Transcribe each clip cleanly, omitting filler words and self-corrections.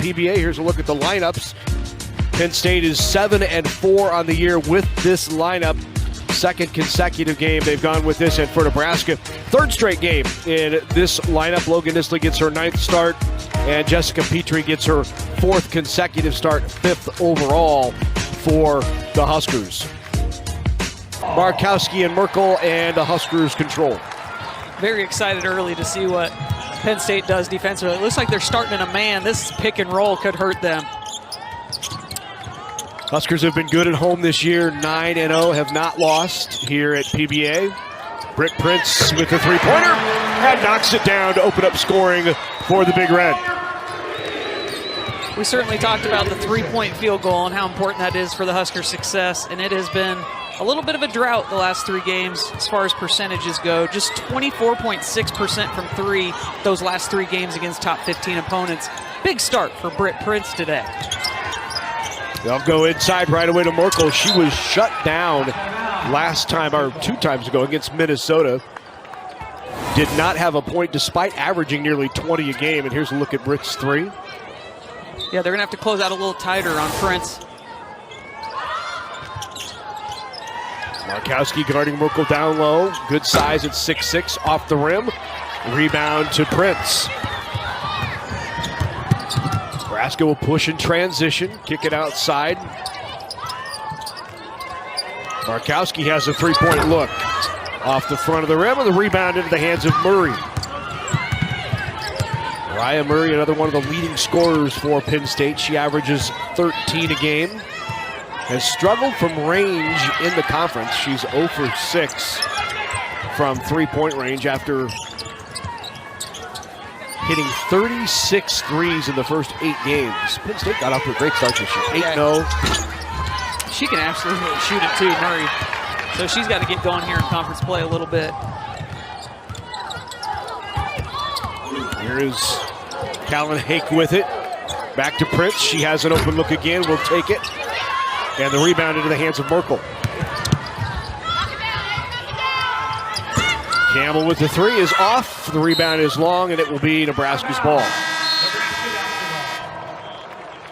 PBA. Here's a look at the lineups. Penn State is 7-4 on the year with this lineup. Second consecutive game they've gone with this, and for Nebraska, third straight game in this lineup. Logan Nisley gets her 9th start, and Jessica Petrie gets her 4th consecutive start, 5th overall for the Huskers. Markowski and Merkel, and the Huskers control. Very excited early to see what Penn State does defensively. It looks like they're starting in a man. This pick and roll could hurt them. Huskers have been good at home this year, 9-0, have not lost here at PBA. Britt Prince with the three-pointer and knocks it down to open up scoring for the Big Red. We certainly talked about the three-point field goal and how important that is for the Huskers' success, and it has been a little bit of a drought the last 3 games as far as percentages go. Just 24.6% from 3 those last 3 games against top 15 opponents. Big start for Britt Prince today. They'll go inside right away to Merkel. She was shut down last time, or 2 times ago, against Minnesota. Did not have a point despite averaging nearly 20 a game. And here's a look at Britt's 3. Yeah, they're going to have to close out a little tighter on Prince. Markowski guarding Merkel down low. Good size at 6'6", off the rim. Rebound to Prince. Nebraska will push in transition, kick it outside. Markowski has a three-point look. Off the front of the rim, and the rebound into the hands of Murray. Mariah Murray, another one of the leading scorers for Penn State. She averages 13 a game. Has struggled from range in the conference. She's 0 for 6 from three-point range after hitting 36 threes in the first 8 games. Penn State got off to a great start this year. 8-0. She can absolutely shoot it too, Murray. So she's got to get going here in conference play a little bit. Here is Callan Hake with it. Back to Prince. She has an open look again. Will take it. And the rebound into the hands of Merkel. Campbell with the 3 is off. The rebound is long, and it will be Nebraska's ball.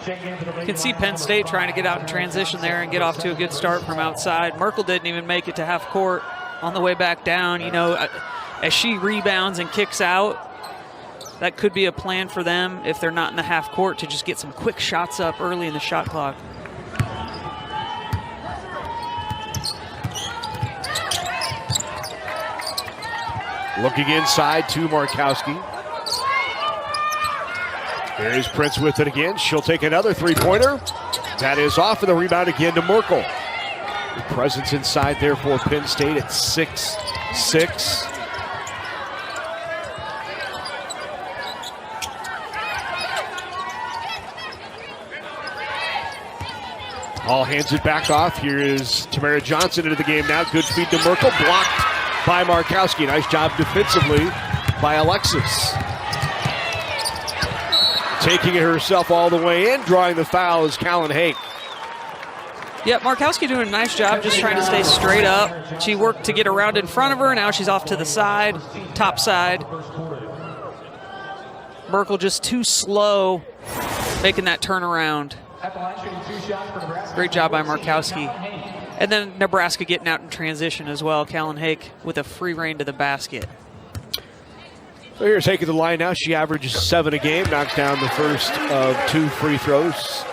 You can see Penn State trying to get out in transition there and get off to a good start from outside. Merkel didn't even make it to half court on the way back down. You know, as she rebounds and kicks out, that could be a plan for them if they're not in the half court to just get some quick shots up early in the shot clock. Looking inside to Markowski. There is Prince with it again. She'll take another three-pointer. That is off, and the rebound again to Merkel. The presence inside there for Penn State at 6'6". All hands it back off. Here is Tamara Johnson into the game now. Good feed to Merkel. Blocked by Markowski. Nice job defensively by Alexis. Taking it herself all the way in. Drawing the foul is Callan Hake. Yeah, Markowski doing a nice job just trying to stay straight up. She worked to get around in front of her. Now she's off to the side, top side. Merkel just too slow making that turnaround. Great job by Markowski. And then Nebraska getting out in transition as well. Callan Hake with a free rein to the basket. So here's Hake at the line now. She averages 7 a game. Knocked down the first of 2 free throws.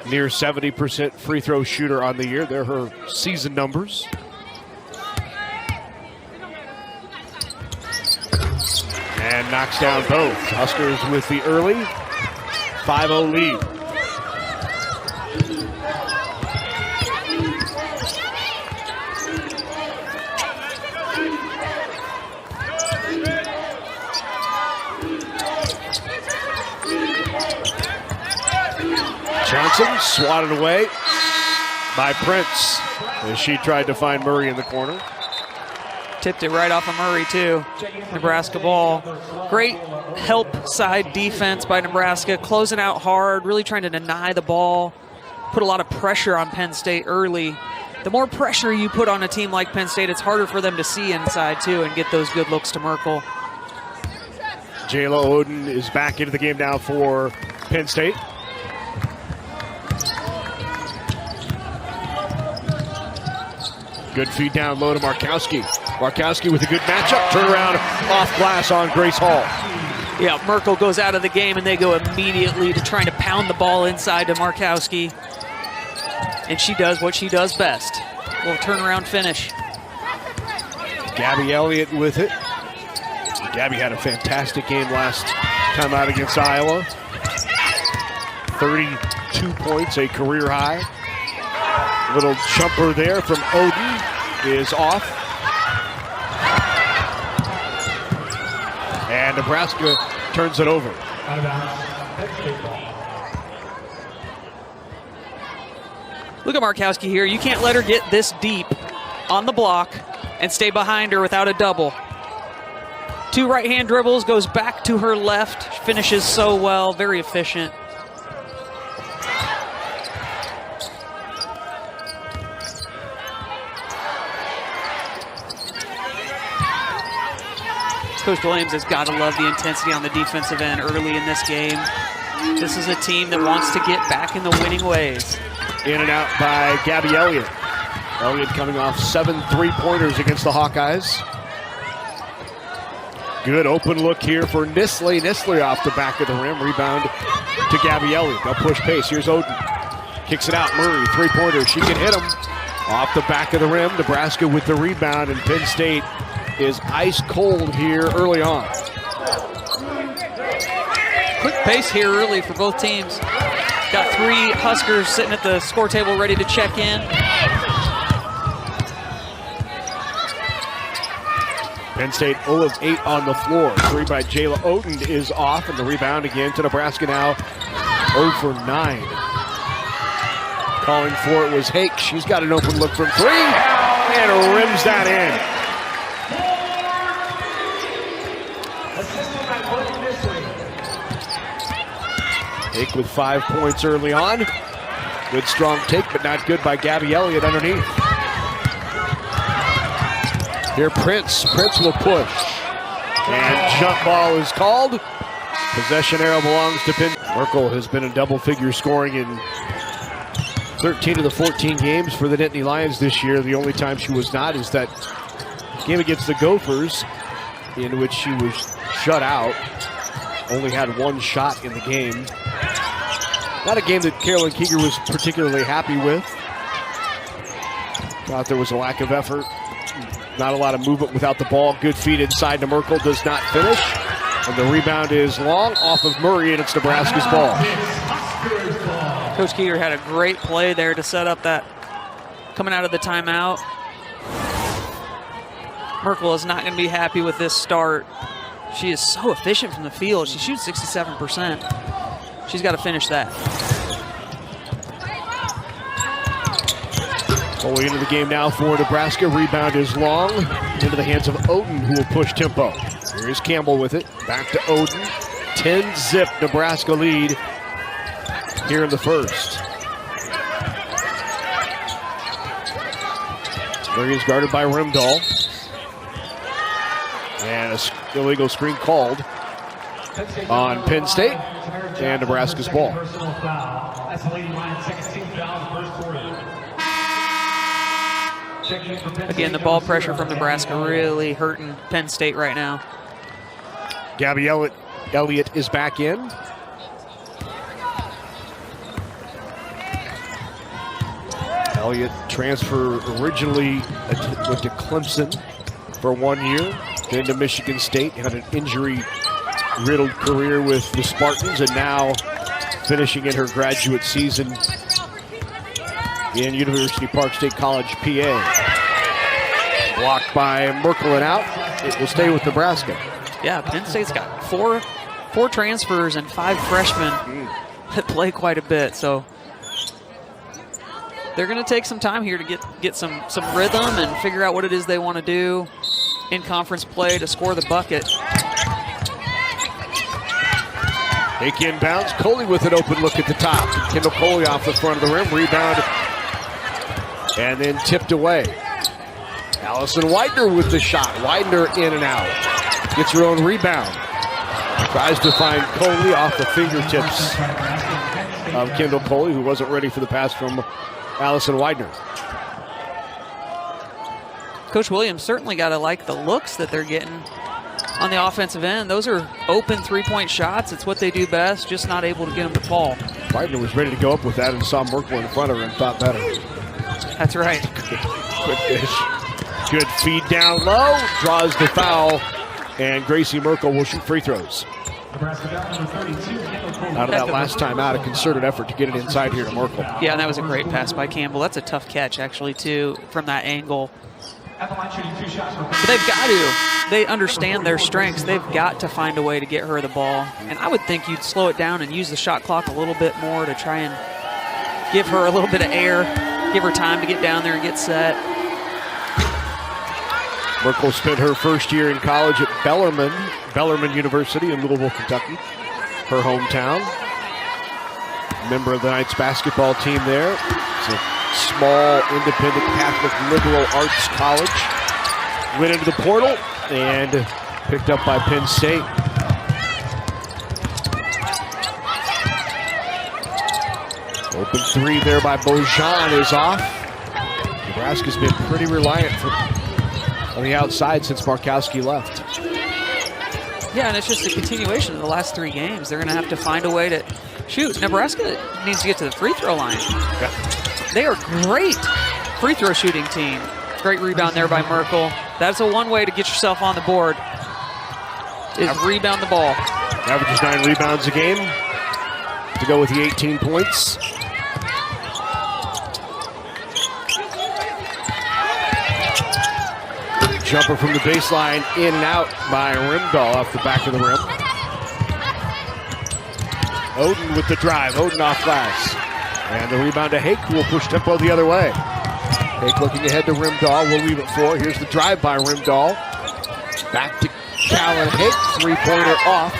Near 70% free throw shooter on the year. They're her season numbers. And knocks down both. Huskers with the early 5-0 lead. Johnson swatted away by Prince as she tried to find Murray in the corner. Tipped it right off of Murray too. Nebraska ball. Great help side defense by Nebraska, closing out hard, really trying to deny the ball, put a lot of pressure on Penn State early. The more pressure you put on a team like Penn State, it's harder for them to see inside too and get those good looks to Merkel. Jayla Oden is back into the game now for Penn State. Good feed down low to Markowski. Markowski with a good matchup. Turnaround off glass on Grace Hall. Yeah, Merkel goes out of the game, and they go immediately to trying to pound the ball inside to Markowski. And she does what she does best. A little turnaround finish. Gabby Elliott with it. Gabby had a fantastic game last time out against Iowa. 32 points, a career high. Little jumper there from Oden is off. And Nebraska turns it over. Look at Markowski here. You can't let her get this deep on the block and stay behind her without a double. 2 right-hand dribbles, goes back to her left, finishes so well, very efficient. Coach Williams has got to love the intensity on the defensive end early in this game. This is a team that wants to get back in the winning ways. In and out by Gabby Elliott. Elliott coming off 7 3-pointers against the Hawkeyes. Good open look here for Nisley. Nisley off the back of the rim. Rebound to Gabby Elliott. They'll push pace. Here's Oden. Kicks it out. Murray, 3-pointer. She can hit him. Off the back of the rim. Nebraska with the rebound, and Penn State is ice cold here early on. Quick pace here early for both teams. Got 3 Huskers sitting at the score table ready to check in. Penn State 0 of 8 on the floor. 3 by Jayla Oden is off, and the rebound again to Nebraska now 0 for 9. Calling for it was Hake. She's got an open look from 3 and rims that in. Hake with 5 points early on. Good strong take, but not good by Gabby Elliott underneath. Here Prince will push. And jump ball is called. Possession arrow belongs to Penn. Merkel has been in double-figure scoring in 13 of the 14 games for the Nittany Lions this year. The only time she was not is that game against the Gophers, in which she was shut out. Only had 1 shot in the game. Not a game that Carolyn Keeger was particularly happy with. Thought there was a lack of effort. Not a lot of movement without the ball. Good feed inside to Merkel. Does not finish. And the rebound is long off of Murray, and it's Nebraska's ball. Coach Keeger had a great play there to set up that coming out of the timeout. Merkel is not going to be happy with this start. She is so efficient from the field. She shoots 67%. She's got to finish that. Going into the game now for Nebraska. Rebound is long. Into the hands of Oden, who will push tempo. Here's Campbell with it. Back to Oden. 10-zip Nebraska lead here in the first. Murray is guarded by Rimdahl. And an illegal screen called on Penn State, and Nebraska's ball. Again, the ball pressure from Nebraska really hurting Penn State right now. Gabby Elliott is back in. Elliott transfer originally went to Clemson for 1 year, then to Michigan State, had an injury-riddled career with the Spartans, and now finishing in her graduate season in University Park State College, PA. Blocked by Merkel and out. It will stay with Nebraska. Yeah, Penn State's got four transfers and 5 freshmen that play quite a bit, so they're going to take some time here to get some rhythm and figure out what it is they want to do in conference play to score the bucket. Hake inbounds. Coley with an open look at the top. Kendall Coley off the front of the rim. Rebound. And then tipped away. Allison Widener with the shot. Widener in and out. Gets her own rebound. Tries to find Coley off the fingertips of Kendall Coley, who wasn't ready for the pass from Allison Widener. Coach Williams certainly got to like the looks that they're getting on the offensive end. Those are open three-point shots. It's what they do best, just not able to get them to fall. Widener was ready to go up with that and saw Merkel in front of her and thought better. That's right. Good dish. Good feed down low. Draws the foul. And Gracie Merkel will shoot free throws. Out of that last time out, a concerted effort to get it inside here to Merkel. Yeah, and that was a great pass by Campbell. That's a tough catch, actually, too, from that angle. But they've got to. They understand their strengths. They've got to find a way to get her the ball. And I would think you'd slow it down and use the shot clock a little bit more to try and give her a little bit of air, give her time to get down there and get set. Merkel spent her first year in college at Bellarmine University in Louisville, Kentucky, her hometown. Member of the Knights basketball team there. It's a small, independent Catholic liberal arts college. Went into the portal and picked up by Penn State. Open three there by Bojan is off. Nebraska's been pretty reliant on the outside since Markowski left. Yeah, and it's just a continuation of the last three games. They're going to have to find a way to shoot. Nebraska needs to get to the free throw line. Yeah. They are great free throw shooting team. Great rebound there by Merkel. That's a one way to get yourself on the board, is rebound the ball. Averages 9 rebounds a game to go with the 18 points. Jumper from the baseline, in and out by Rimdahl off the back of the rim. Oden with the drive. Oden off glass. And the rebound to Hake, who will push tempo the other way. Hake looking ahead to Rimdahl. We'll leave it for. Here's the drive by Rimdahl. Back to Callan Hake. Three-pointer off.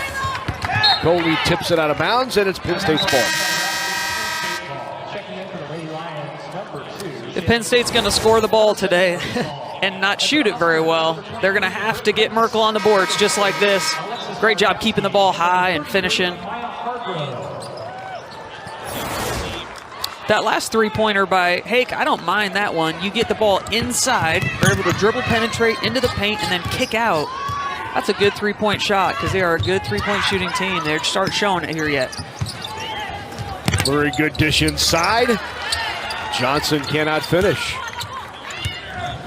Coley tips it out of bounds, and it's Penn State's ball. If Penn State's going to score the ball today and not shoot it very well, they're going to have to get Merkel on the boards just like this. Great job keeping the ball high and finishing. That last three-pointer by Hake, I don't mind that one. You get the ball inside, they're able to dribble, penetrate into the paint, and then kick out. That's a good three-point shot because they are a good three-point shooting team. They start showing it here yet. Very good dish inside. Johnson cannot finish.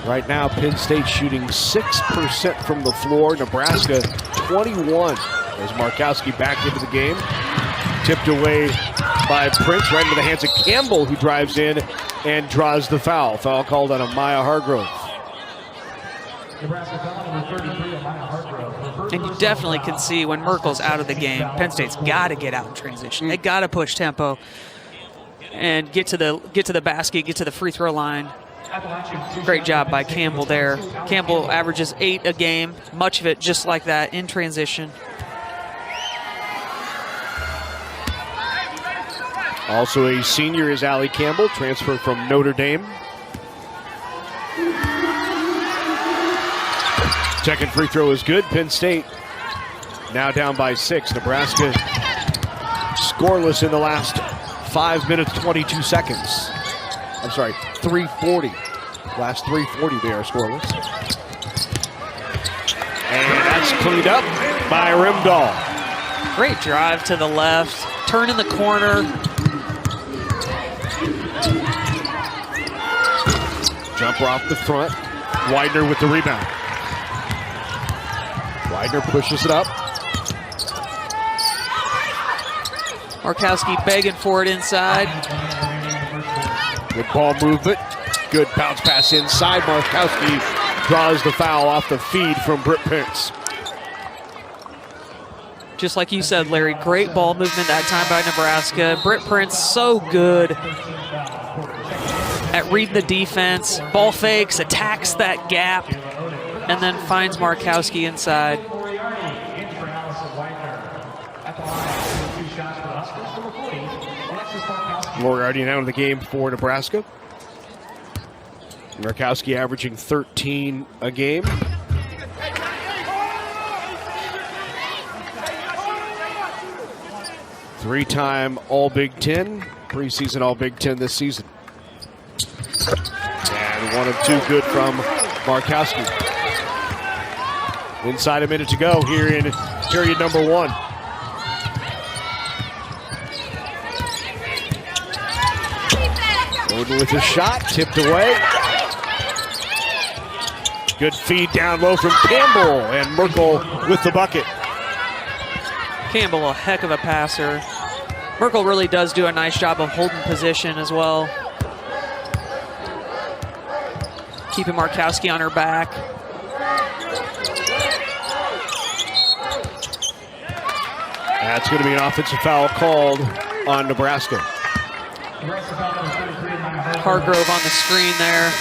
Right now, Penn State shooting 6% from the floor. Nebraska 21 as Markowski back into the game. Tipped away by Prince right into the hands of Campbell, who drives in and draws the foul. Foul called on Amaya Hargrove. And you definitely can see when Merkel's out of the game, Penn State's got to get out in transition. They got to push tempo and get to the basket, get to the free throw line. Great job by Campbell there. Campbell averages 8 a game, much of it just like that in transition. Also a senior is Allie Campbell, transferred from Notre Dame. Second free throw is good. Penn State now down by 6. Nebraska scoreless in the last 5 minutes, 22 seconds. I'm sorry, 3:40. Last 3:40 they are scoreless. And that's cleaned up by Rimdahl. Great drive to the left, turn in the corner. Jumper off the front. Widener with the rebound. Widener pushes it up. Markowski begging for it inside. Good ball movement. Good bounce pass inside. Markowski draws the foul off the feed from Britt Prince. Just like you said, Larry, great ball movement that time by Nebraska. Britt Prince so good at reading the defense. Ball fakes, attacks that gap, and then finds Markowski inside. Moriarty now in the game for Nebraska. Markowski averaging 13 a game. Three-time All-Big Ten, preseason All-Big Ten this season. And 1 of 2 good from Markowski. Inside a minute to go here in period number 1. Oden with a shot, tipped away. Good feed down low from Campbell, and Merkel with the bucket. Campbell, a heck of a passer. Merkel really does do a nice job of holding position as well. Keeping Markowski on her back. That's going to be an offensive foul called on Nebraska. Hargrove on the screen there.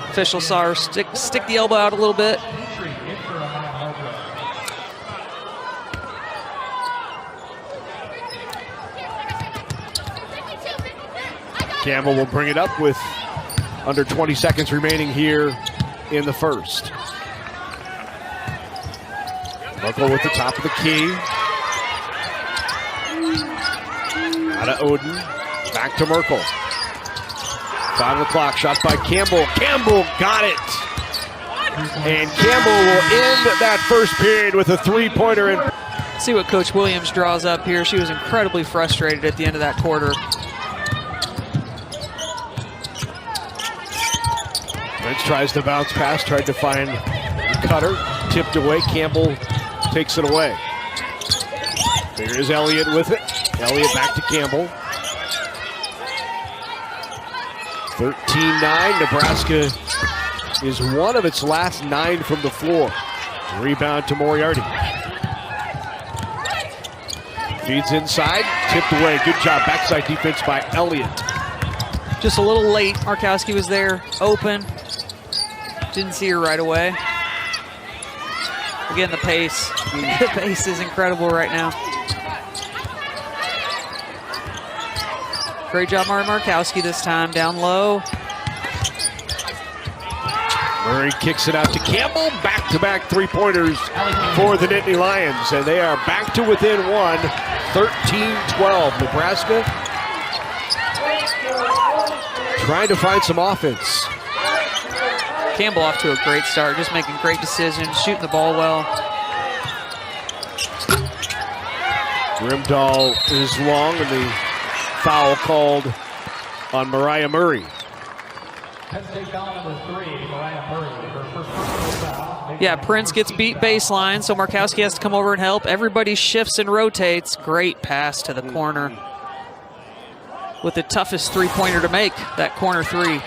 Official saw her stick the elbow out a little bit. Campbell will bring it up with under 20 seconds remaining here in the first. Merkel with the top of the key. Out of Oden. Back to Merkel. 5 on the clock. Shot by Campbell. Campbell got it. And Campbell will end that first period with a three-pointer. See what Coach Williams draws up here. She was incredibly frustrated at the end of that quarter. Prince tries to bounce pass, tried to find Cutter, tipped away. Campbell takes it away. There is Elliott with it. Elliott back to Campbell. 13-9. Nebraska is one of its last 9 from the floor. Rebound to Moriarty. Feeds inside, tipped away. Good job. Backside defense by Elliott. Just a little late. Markowski was there, open. Didn't see her right away. Again, the pace. The pace is incredible right now. Great job, Markowski this time. Down low. Murray kicks it out to Campbell. Back-to-back three-pointers for the Nittany Lions. And they are back to within 1, 13-12. Nebraska trying to find some offense. Campbell off to a great start, just making great decisions, shooting the ball well. Grimdahl is long, and the foul called on Mariah Murray. Yeah, Prince gets beat baseline, so Markowski has to come over and help. Everybody shifts and rotates. Great pass to the corner. With the toughest three-pointer to make, that corner three.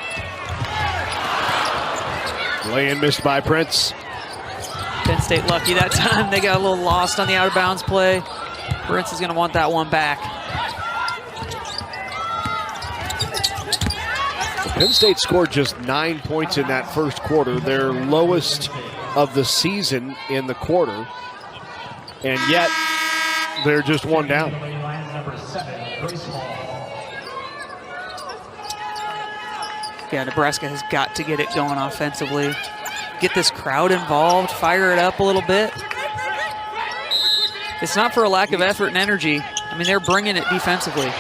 Lay-in missed by Prince. Penn State lucky that time. They got a little lost on the out-of-bounds play. Prince is going to want that one back. Penn State scored just 9 points in that first quarter, their lowest of the season in the quarter, and yet they're just one down. Yeah, Nebraska has got to get it going offensively. Get this crowd involved, fire it up a little bit. It's not for a lack of effort and energy. I mean, they're bringing it defensively.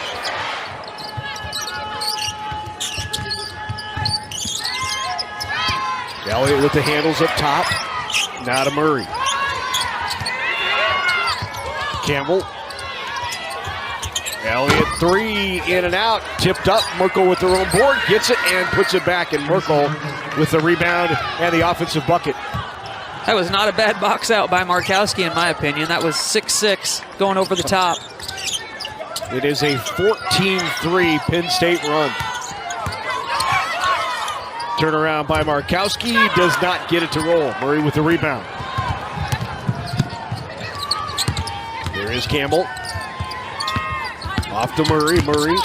Elliott with the handles up top. Now to Murray. Campbell. Elliott three, in and out, tipped up. Merkel with her own board, gets it and puts it back. And Merkel with the rebound and the offensive bucket. That was not a bad box out by Markowski, in my opinion. That was 6-6 going over the top. It is a 14-3 Penn State run. Turnaround by Markowski, does not get it to roll. Murray with the rebound. There is Campbell. Off to Murray. Murray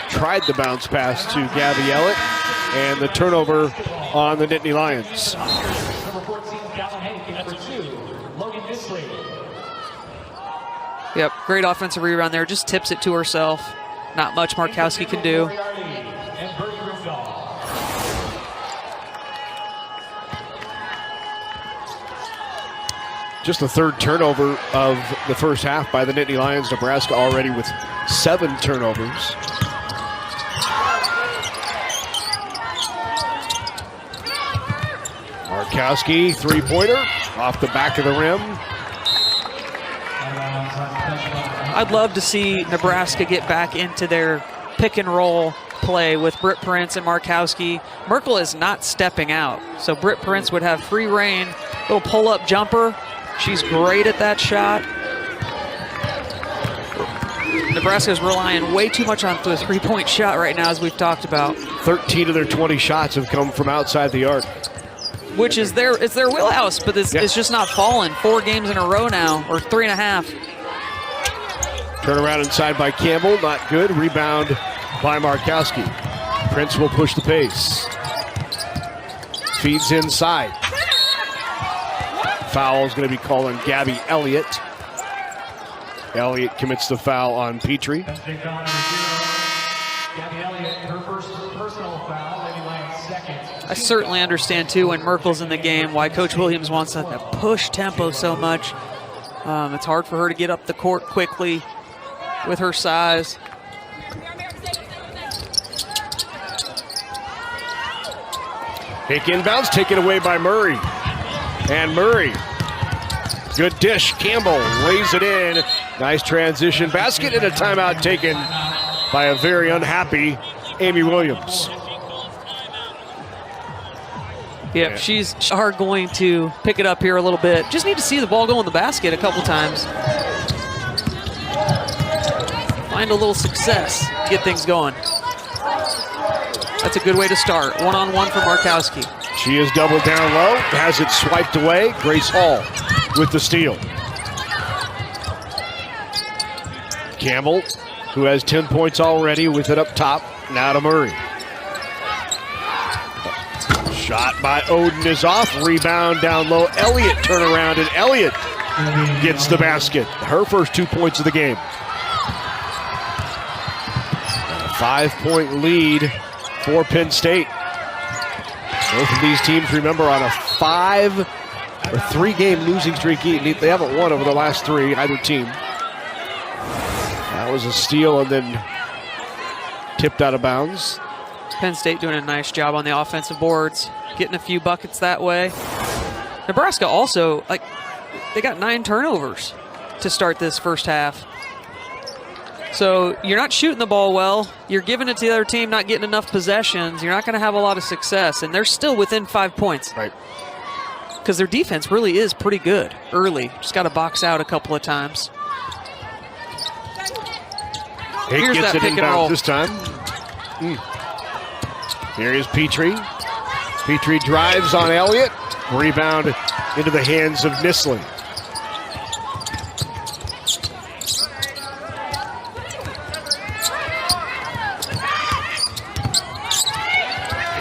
tried the bounce pass to Gabby Elliott, and the turnover on the Nittany Lions. Yep, great offensive rebound there. Just tips it to herself. Not much Markowski can do. Just the third turnover of the first half by the Nittany Lions. Nebraska already with 7 turnovers. Markowski, three-pointer, off the back of the rim. I'd love to see Nebraska get back into their pick and roll play with Britt Prince and Markowski. Merkel is not stepping out, so Britt Prince would have free reign. Little pull-up jumper. She's great at that shot. Nebraska is relying way too much on the three-point shot right now, as we've talked about. 13 of their 20 shots have come from outside the arc. Which is their wheelhouse, but it's just not falling. 4 games in a row now, or 3.5. Turn around inside by Campbell, not good. Rebound by Markowski. Prince will push the pace. Feeds inside. Foul is going to be called on Gabby Elliott. Elliott commits the foul on Petrie. Gabby Elliott, her first personal foul, Lady Lions second. I certainly understand, too, when Merkel's in the game, why Coach Williams wants to push tempo so much. It's hard for her to get up the court quickly with her size. Kick inbounds, taken away by Murray. And Murray, good dish. Campbell lays it in. Nice transition basket and a timeout taken by a very unhappy Amy Williams. Yep, she's are going to pick it up here a little bit. Just need to see the ball go in the basket a couple times. Find a little success, get things going. That's a good way to start. One-on-one for Markowski. She is doubled down low, has it swiped away. Grace Hall with the steal. Campbell, who has 10 points already, with it up top. Now to Murray. Shot by Oden is off. Rebound down low. Elliott turnaround, and Elliott gets the basket. Her first 2 points of the game. A 5-point lead for Penn State. Both of these teams, remember, on a 3-game losing streak. They haven't won over the last 3, either team. That was a steal and then tipped out of bounds. Penn State doing a nice job on the offensive boards, getting a few buckets that way. Nebraska also, they got 9 turnovers to start this first half. So you're not shooting the ball well. You're giving it to the other team, not getting enough possessions. You're not going to have a lot of success, and they're still within 5 points. Right. Because their defense really is pretty good early. Just got to box out a couple of times. Hake gets it inbound this time. Here is Petrie. Petrie drives on Elliott. Rebound into the hands of Nisling.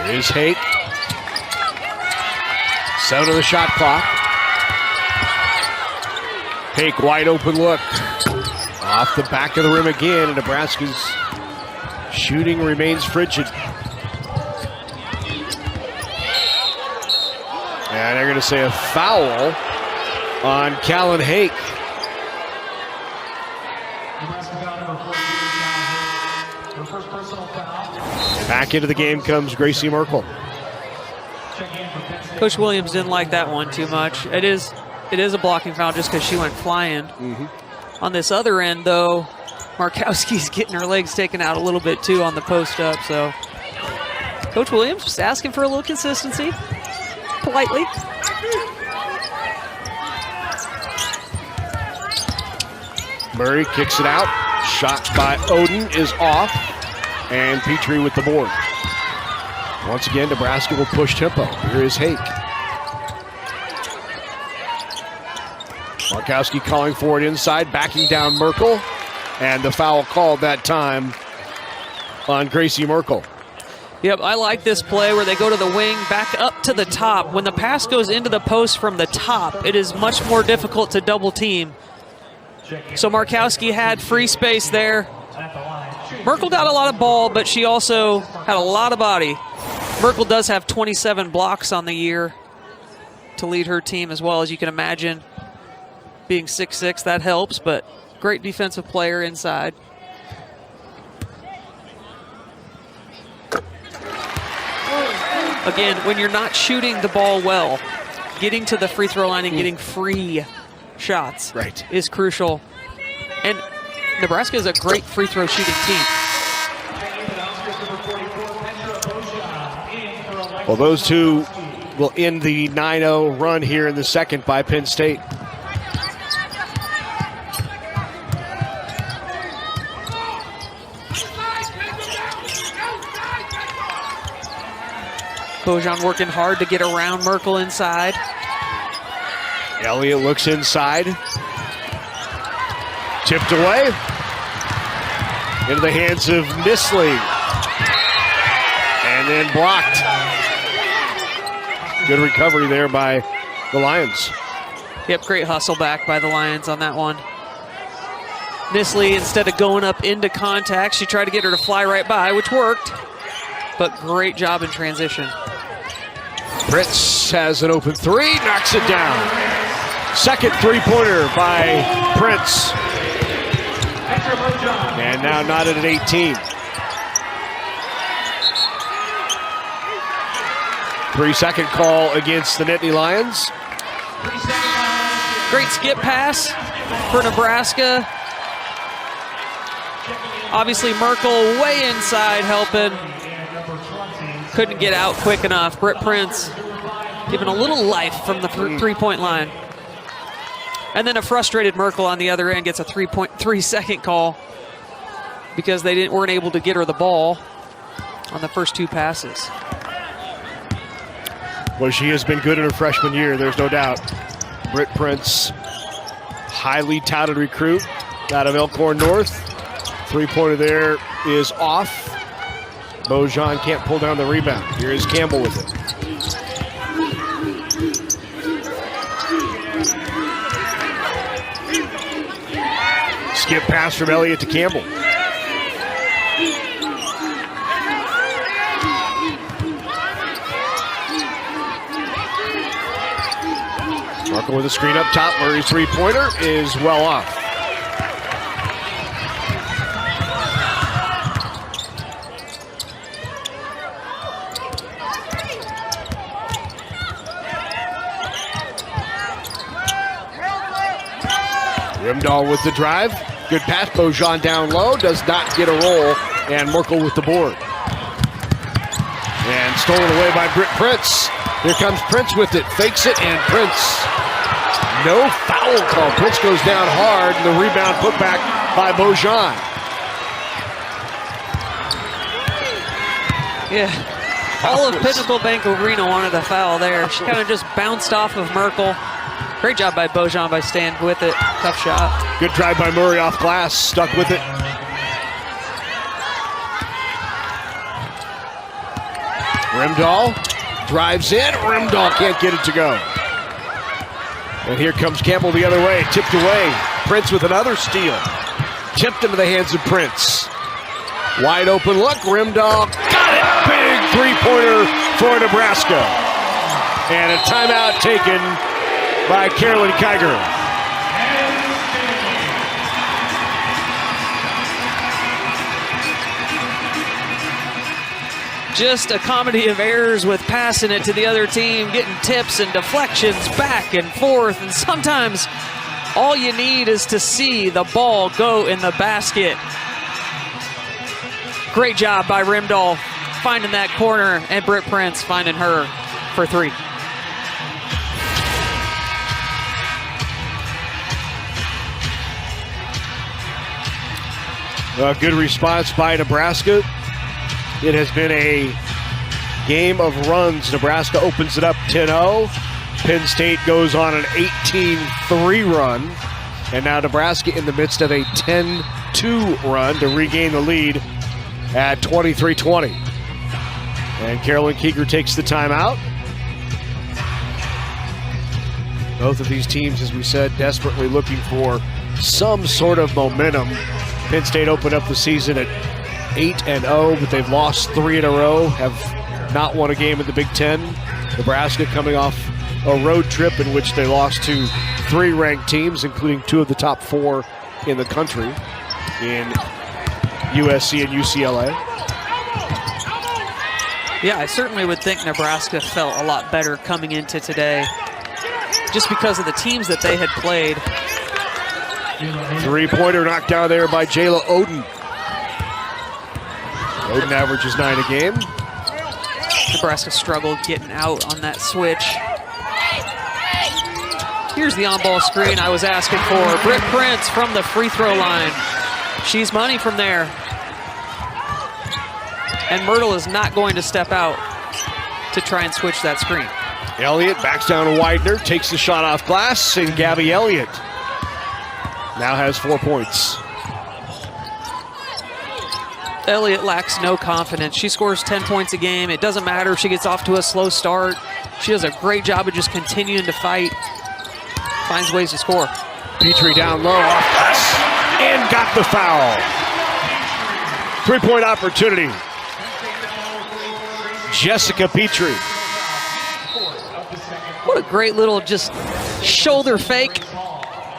Here is Hake. 7 on the shot clock. Hake, wide open look. Off the back of the rim again, and Nebraska's shooting remains frigid. And they're going to say a foul on Callan Hake. Back into the game comes Gracie Merkel. Coach Williams didn't like that one too much. It is a blocking foul just because she went flying. On this other end, though, Markowski's getting her legs taken out a little bit, too, on the post-up. So Coach Williams just asking for a little consistency, politely. Murray kicks it out. Shot by Oden is off. And Petrie with the board. Once again, Nebraska will push tempo. Here is Hake. Markowski calling for it inside, backing down Merkel. And the foul called that time on Gracie Merkel. Yep, I like this play where they go to the wing, back up to the top. When the pass goes into the post from the top, it is much more difficult to double team. So Markowski had free space there. Merkel got a lot of ball, but she also had a lot of body. Merkel does have 27 blocks on the year to lead her team as well, as you can imagine. being 6'6", that helps, but great defensive player inside. Again, when you're not shooting the ball well, getting to the free throw line and getting free shots is crucial. And Nebraska is a great free throw shooting team. Well, those two will end the 9-0 run here in the second by Penn State. Bojan working hard to get around Merkel inside. Elliott looks inside. Tipped away. Into the hands of Nisley. And then blocked. Good recovery there by the Lions. Yep, great hustle back by the Lions on that one. Nisley, instead of going up into contact, she tried to get her to fly right by, which worked. But great job in transition. Prince has an open three, knocks it down. Second three-pointer by Prince. And now knotted at 18. 3-second call against the Nittany Lions. Great skip pass for Nebraska. Obviously Merkel way inside helping. Couldn't get out quick enough. Britt Prince giving a little life from the three-point line. And then a frustrated Merkel on the other end gets a 3.3-second call because they weren't able to get her the ball on the first two passes. Well, she has been good in her freshman year, there's no doubt. Britt Prince, highly touted recruit out of Elkhorn North. Three-pointer there is off. Bojan can't pull down the rebound. Here is Campbell with it. Skip pass from Elliott to Campbell. Marco with a screen up top. Murray's three-pointer is well off. Rimdahl with the drive. Good pass. Bojan down low. Does not get a roll. And Merkel with the board. And stolen away by Britt Prince. Here comes Prince with it. Fakes it, and Prince. No foul call. Prince goes down hard, and the rebound put back by Bojan. Yeah. All of Pinnacle Bank Arena wanted a foul there. She kind of just bounced off of Merkel. Great job by Bojan by staying with it. Tough shot. Good drive by Murray off glass. Stuck with it. Rimdahl drives in. Rimdahl can't get it to go. And here comes Campbell the other way. Tipped away. Prince with another steal. Tipped into the hands of Prince. Wide open look. Rimdahl got it. Big three-pointer for Nebraska. And a timeout taken by Carolyn Kiger. Just a comedy of errors with passing it to the other team, getting tips and deflections back and forth, and sometimes all you need is to see the ball go in the basket. Great job by Rimdahl finding that corner, and Britt Prince finding her for three. A good response by Nebraska. It has been a game of runs. Nebraska opens it up 10-0. Penn State goes on an 18-3 run. And now Nebraska in the midst of a 10-2 run to regain the lead at 23-20. And Carolyn Kiger takes the timeout. Both of these teams, as we said, desperately looking for some sort of momentum. Penn State opened up the season at 8-0, but they've lost 3 in a row, have not won a game in the Big Ten. Nebraska coming off a road trip in which they lost to 3 ranked teams, including 2 of the top 4 in the country in USC and UCLA. Yeah, I certainly would think Nebraska felt a lot better coming into today just because of the teams that they had played. 3-pointer knocked down there by Jayla Oden. Oden averages 9 a game. Nebraska struggled getting out on that switch. Here's the on-ball screen I was asking for. Britt Prince from the free throw line. She's money from there. And Myrtle is not going to step out to try and switch that screen. Elliott backs down to Widener, takes the shot off glass, and Gabby Elliott now has 4 points. Elliott lacks no confidence. She scores 10 points a game. It doesn't matter if she gets off to a slow start. She does a great job of just continuing to fight. Finds ways to score. Petrie down low, off glass, and got the foul. 3-point opportunity. Jessica Petrie. What a great little just shoulder fake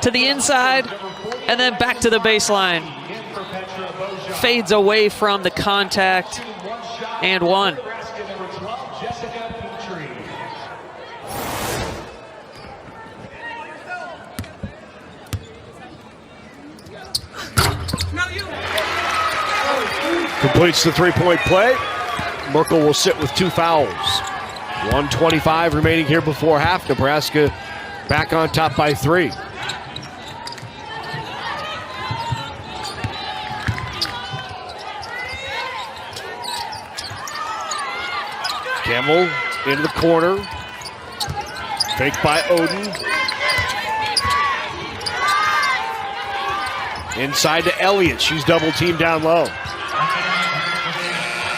to the inside and then back to the baseline. Fades away from the contact and one. Completes the 3-point play. Merkel will sit with 2 fouls. 1:25 remaining here before half. Nebraska back on top by 3. Campbell into the corner. Fake by Oden. Inside to Elliott. She's double teamed down low.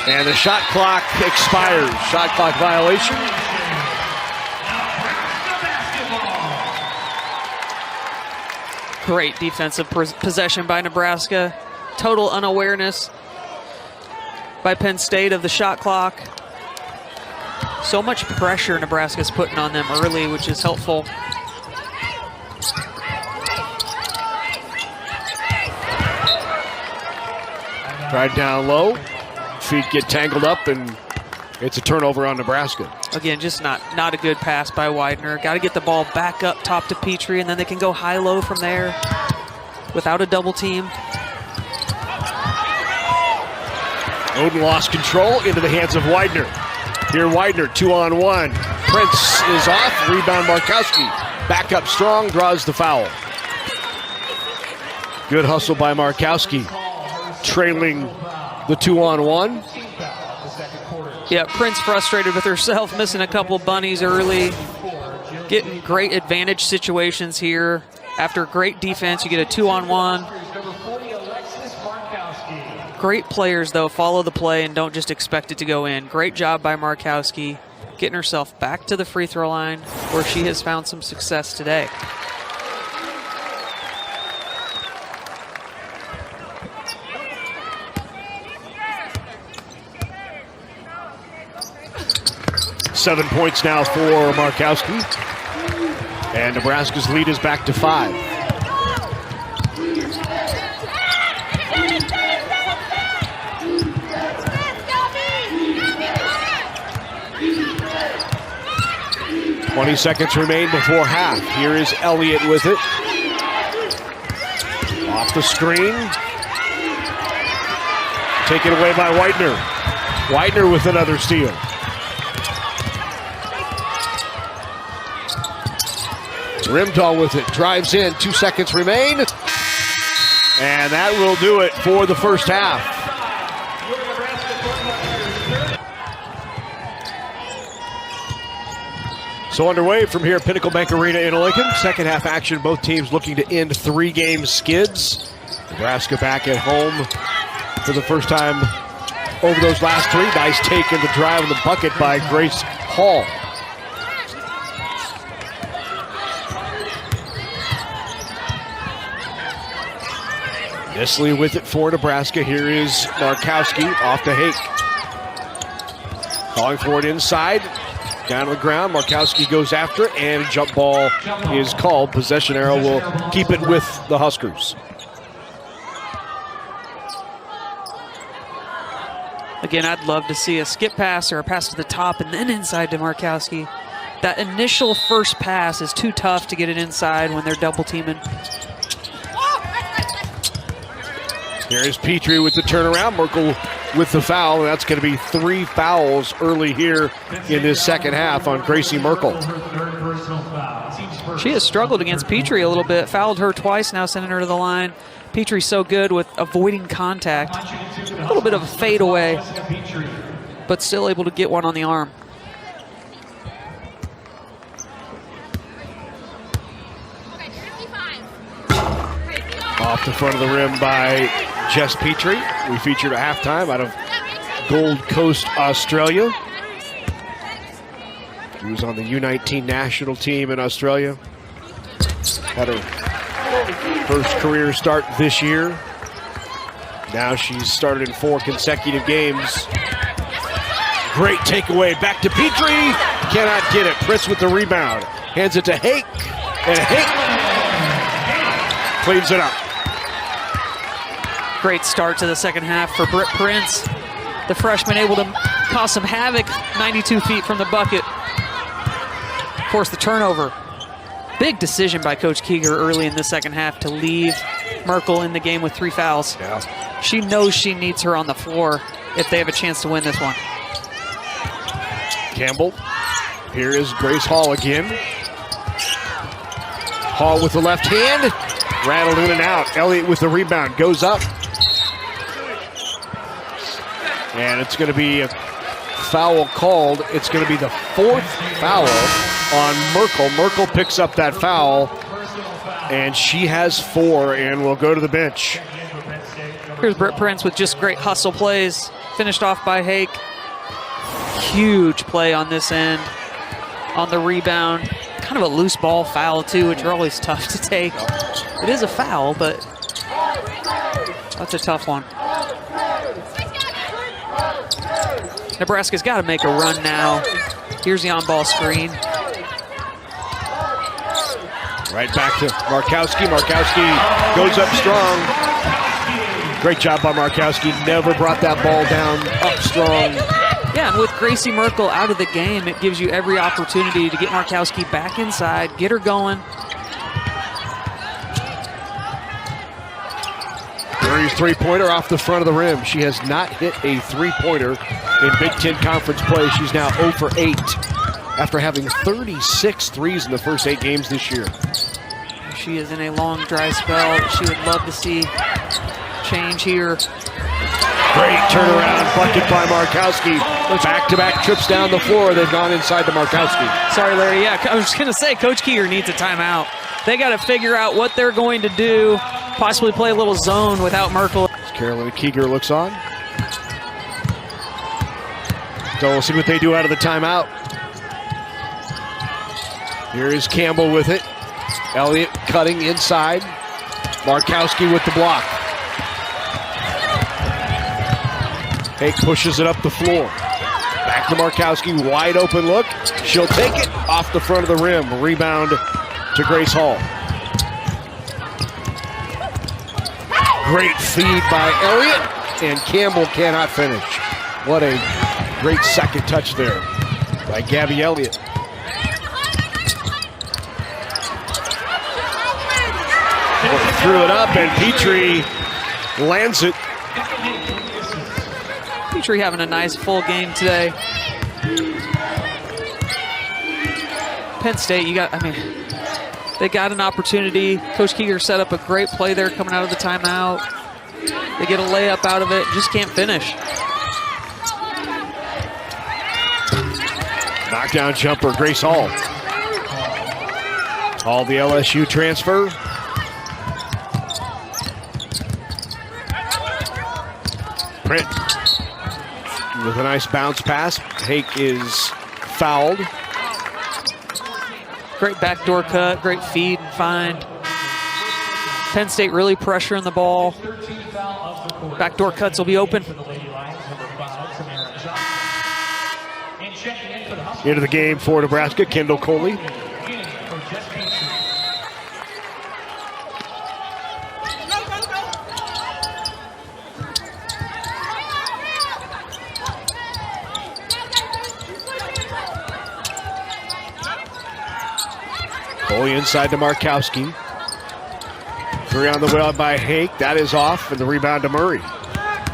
And the shot clock expires. Shot clock violation. Great defensive possession by Nebraska. Total unawareness by Penn State of the shot clock. So much pressure Nebraska's putting on them early, which is helpful. Tried down low. Feet get tangled up, and it's a turnover on Nebraska. Again, just not a good pass by Widener. Got to get the ball back up top to Petrie, and then they can go high-low from there without a double team. Oden lost control into the hands of Widener. Here Widener, 2-on-1. Prince is off. Rebound Markowski. Back up strong, draws the foul. Good hustle by Markowski. Trailing the 2-on-1. Yeah, Prince frustrated with herself, missing a couple bunnies early. Getting great advantage situations here. After great defense, you get a 2-on-1. Great players, though, follow the play and don't just expect it to go in. Great job by Markowski, getting herself back to the free throw line where she has found some success today. Seven points now for Markowski. And Nebraska's lead is back to 5. Twenty seconds remain before half. Here is Elliott with it. Off the screen. Taken away by Widener. Widener with another steal. Rimdahl with it, drives in, 2 seconds remain. And that will do it for the first half. So underway from here at Pinnacle Bank Arena in Lincoln. Second half action, both teams looking to end 3-game skids. Nebraska back at home for the first time over those last 3. Nice take in the drive in the bucket by Grace Hall. Nisley with it for Nebraska. Here is Markowski off to Hake. Calling for it inside. Down to the ground, Markowski goes after it, and a jump ball is called. Possession arrow will keep it with the Huskers. Again, I'd love to see a skip pass or a pass to the top and then inside to Markowski. That initial first pass is too tough to get it inside when they're double teaming. Here's Petrie with the turnaround. Merkel with the foul. And that's going to be 3 fouls early here in this second half on Gracie Merkel. She has struggled against Petrie a little bit. Fouled her twice, now sending her to the line. Petrie's so good with avoiding contact. A little bit of a fadeaway, but still able to get one on the arm. Off the front of the rim by Jess Petrie. We featured a halftime out of Gold Coast, Australia. She was on the U19 national team in Australia. Had her first career start this year. Now she's started in 4 consecutive games. Great takeaway. Back to Petrie. Cannot get it. Pritz with the rebound. Hands it to Hake. And Hake cleans it up. Great start to the second half for Britt Prince. The freshman able to cause some havoc 92 feet from the bucket. Force the turnover. Big decision by Coach Keeger early in the second half to leave Merkel in the game with 3 fouls. Yeah. She knows she needs her on the floor if they have a chance to win this one. Campbell. Here is Grace Hall again. Hall with the left hand. Rattled in and out. Elliott with the rebound. Goes up. And it's going to be a foul called. It's going to be the 4th foul on Merkel. Merkel picks up that foul, and she has 4 and will go to the bench. Here's Britt Prince with just great hustle plays. Finished off by Hake. Huge play on this end. On the rebound. Kind of a loose ball foul, too, which are always tough to take. It is a foul, but that's a tough one. Nebraska's got to make a run now. Here's the on-ball screen. Right back to Markowski. Markowski goes up strong. Great job by Markowski. Never brought that ball down. Up strong. Yeah, and with Gracie Merkel out of the game, it gives you every opportunity to get Markowski back inside, get her going. Murray's three-pointer off the front of the rim. She has not hit a three-pointer in Big Ten Conference play. She's now 0 for 8 after having 36 threes in the first 8 games this year. She is in a long, dry spell that she would love to see change here. Great turnaround, bucket by Markowski. Back-to-back trips down the floor. They've gone inside to Markowski. Sorry, Larry. Yeah, I was going to say, Coach Keeger needs a timeout. They got to figure out what they're going to do, possibly play a little zone without Merkel. As Carolina Keeger looks on. So we'll see what they do out of the timeout. Here is Campbell with it. Elliott cutting inside. Markowski with the block. Hake pushes it up the floor. Back to Markowski, wide open look. She'll take it off the front of the rim. Rebound to Grace Hall. Great feed by Elliott, and Campbell cannot finish. What a great second touch there by Gabby Elliott. Threw it up, and Petrie lands it. Petrie having a nice full game today. Penn State, they got an opportunity. Coach Keeger set up a great play there coming out of the timeout. They get a layup out of it, just can't finish. Knockdown jumper, Grace Hall. Hall, the LSU transfer. Print with a nice bounce pass. Hake is fouled. Great backdoor cut, great feed and find. Penn State really pressuring the ball. Backdoor cuts will be open. And checking in for the Huskers. into the game for Nebraska, Kendall Coley. Coley inside to Markowski. 3 on the way by Hake. That is off, and the rebound to Murray.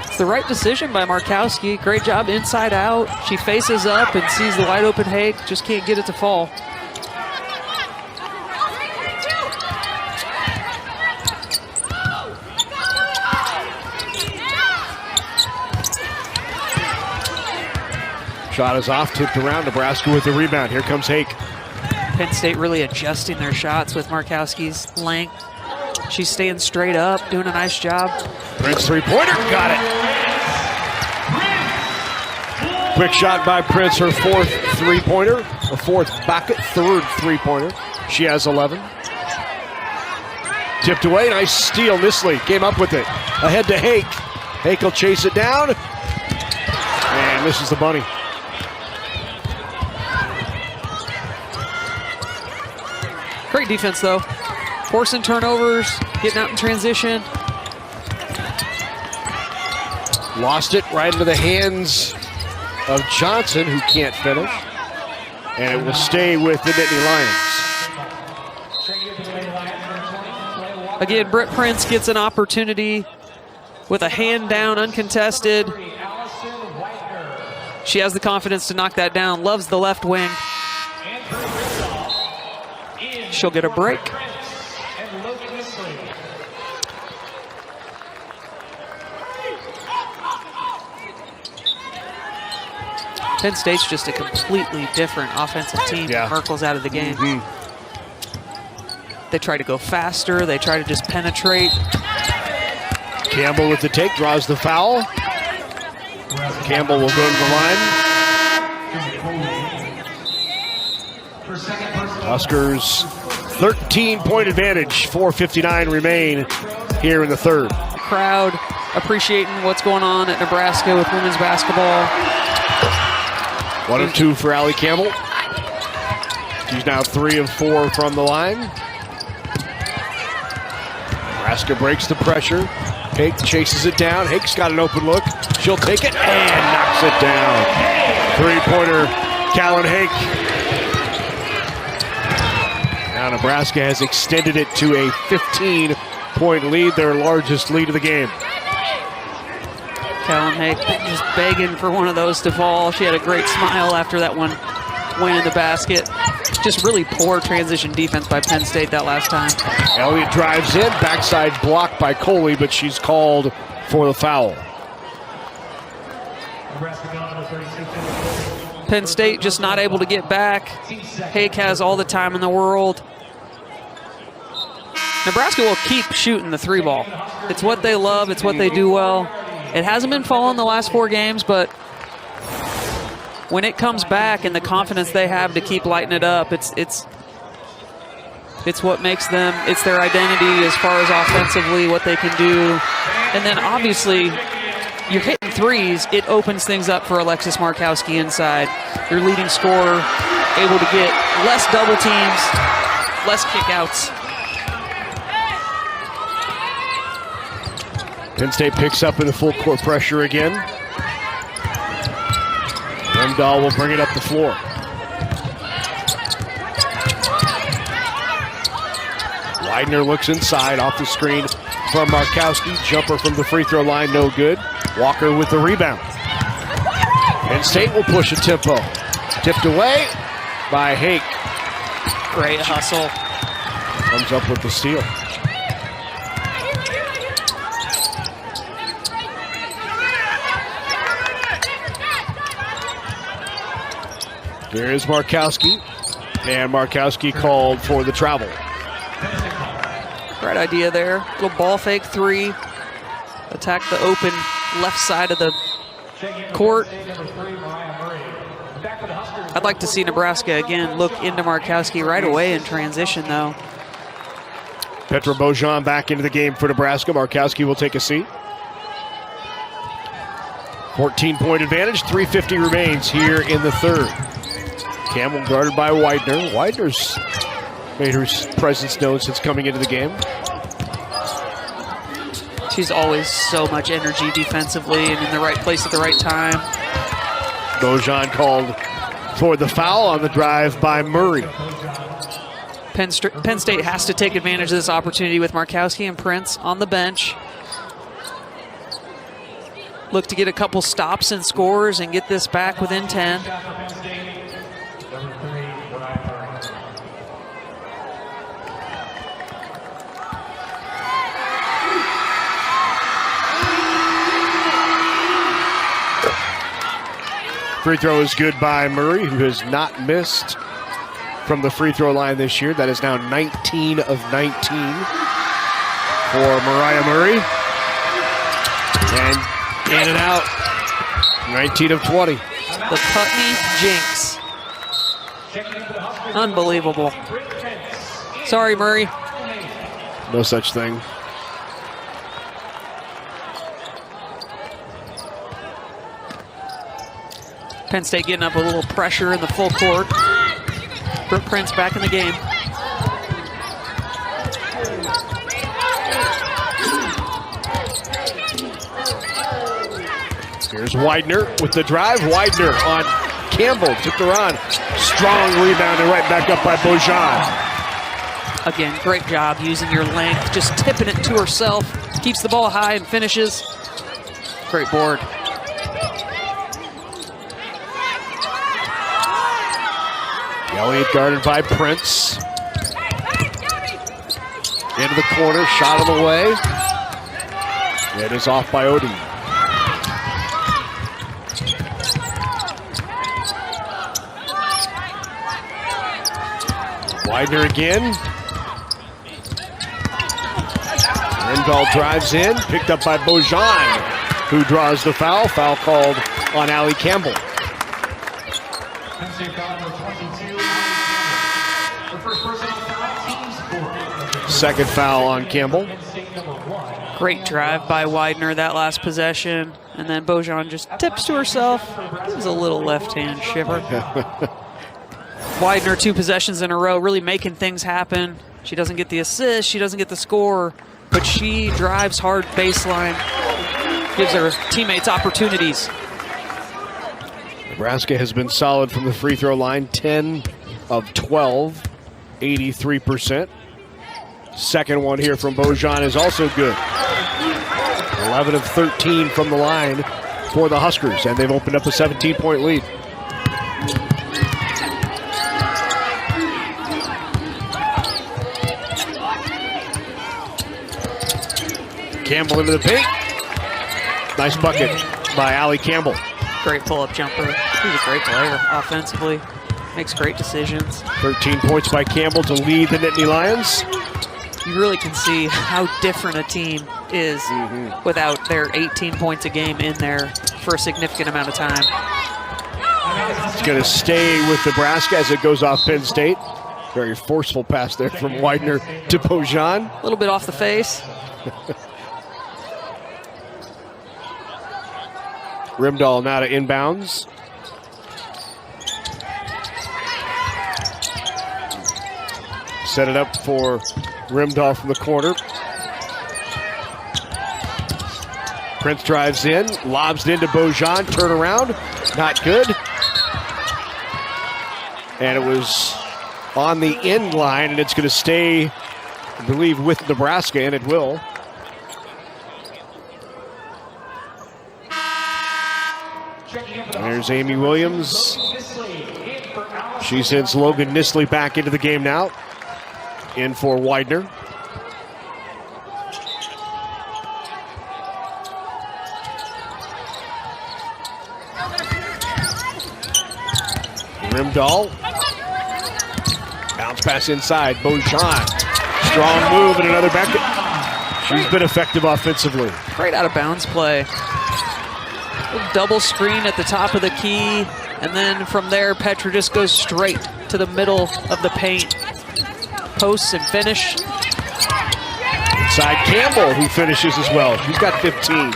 It's the right decision by Markowski. Great job inside out. She faces up and sees the wide open Hake. Just can't get it to fall. Shot is off, tipped around. Nebraska with the rebound. Here comes Hake. Penn State really adjusting their shots with Markowski's length. She's staying straight up, doing a nice job. Prince three-pointer, got it. Quick shot by Prince, her 4th three-pointer, her 4th bucket, 3rd three-pointer. She has 11. Tipped away, nice steal. Nisley came up with it. Ahead to Hake. Hake will chase it down. And misses the bunny. Great defense, though. Forcing turnovers, getting out in transition. Lost it right into the hands of Johnson, who can't finish. And it will stay with the Nittany Lions. Again, Britt Prince gets an opportunity with a hand down, uncontested. She has the confidence to knock that down. Loves the left wing. She'll get a break. Penn State's just a completely different offensive team. Yeah. Merkel's out of the game. They try to go faster. They try to just penetrate. Campbell with the take, draws the foul. Campbell will go to the line. Huskers 13-point advantage, 4:59 remain here in the third. Crowd appreciating what's going on at Nebraska with women's basketball. 1 of 2 for Allie Campbell. She's now 3 of 4 from the line. Nebraska breaks the pressure. Hake chases it down. Hake's got an open look. She'll take it and knocks it down. 3-pointer, Callan Hake. Now Nebraska has extended it to a 15-point lead, their largest lead of the game. Callan Hake just begging for one of those to fall. She had a great smile after that one went in the basket. Just really poor transition defense by Penn State that last time. Elliott drives in, backside block by Coley, but she's called for the foul. Penn State just not able to get back. Hake has all the time in the world. Nebraska will keep shooting the 3-ball. It's what they love. It's what they do well. It hasn't been falling the last 4 games, but when it comes back and the confidence they have to keep lighting it up, it's what makes them, it's their identity as far as offensively, what they can do. And then obviously, you're hitting threes, it opens things up for Alexis Markowski inside. Your leading scorer, able to get less double teams, less kickouts. Penn State picks up in the full court pressure again. Remdahl will bring it up the floor. Widener looks inside off the screen from Markowski. Jumper from the free throw line, no good. Walker with the rebound. Penn State will push a tempo. Tipped away by Hake. Great hustle. Comes up with the steal. Here is Markowski, and Markowski called for the travel. Great idea there. Little ball fake 3. Attack the open left side of the court. I'd like to see Nebraska again look into Markowski right away in transition, though. Petra Bojan back into the game for Nebraska. Markowski will take a seat. 14-point advantage, 3:50 remains here in the third. Campbell guarded by Widener. Widener's made her presence known since coming into the game. She's always so much energy defensively and in the right place at the right time. Bojan called for the foul on the drive by Murray. Penn State has to take advantage of this opportunity with Markowski and Prince on the bench. Look to get a couple stops and scores and get this back within 10. Free throw is good by Murray, who has not missed from the free throw line this year. That is now 19 of 19 for Mariah Murray. And in and out, 19 of 20. The Putney Jinx. Unbelievable. Sorry, Murray. No such thing. Penn State getting up a little pressure in the full court. Brooke Prince back in the game. Here's Widener with the drive. Widener on Campbell. Took her on. Strong rebound and right back up by Bojan. Again, great job using your length. Just tipping it to herself. Keeps the ball high and finishes. Great board. Elliott guarded by Prince. Into the corner, shot on the way. It is off by Odie. Widener again. Rendall drives in, picked up by Bojan, who draws the foul. Foul called on Allie Campbell. Second foul on Campbell. Great drive by Widener that last possession. And then Bojan just tips to herself. Gives a little left-hand shiver. Widener 2 possessions in a row, really making things happen. She doesn't get the assist, she doesn't get the score, but she drives hard baseline. Gives her teammates opportunities. Nebraska has been solid from the free throw line. 10 of 12, 83%. Second one here from Bojan is also good. 11 of 13 from the line for the Huskers, and they've opened up a 17-point lead. Campbell into the paint. Nice bucket by Allie Campbell. Great pull-up jumper. She's a great player offensively. Makes great decisions. 13 points by Campbell to lead the Nittany Lions. You really can see how different a team is without their 18 points a game in there for a significant amount of time. It's going to stay with Nebraska as it goes off Penn State. Very forceful pass there from Widener to Bojan. A little bit off the face. Rimdahl now to inbounds. Set it up for Rimdahl from the corner. Prince drives in, lobs it into Bojan, turn around, not good. And it was on the end line, and it's going to stay, I believe, with Nebraska, and it will. There's Amy Williams. She sends Logan Nisley back into the game now. In for Widener. Rimdahl. Bounce pass inside. Bojan. Strong move and another back. She's been effective offensively. Great out of bounds play. Double screen at the top of the key. And then from there, Petra just goes straight to the middle of the paint. Posts and finish. Inside Campbell, who finishes as well. He's got 15.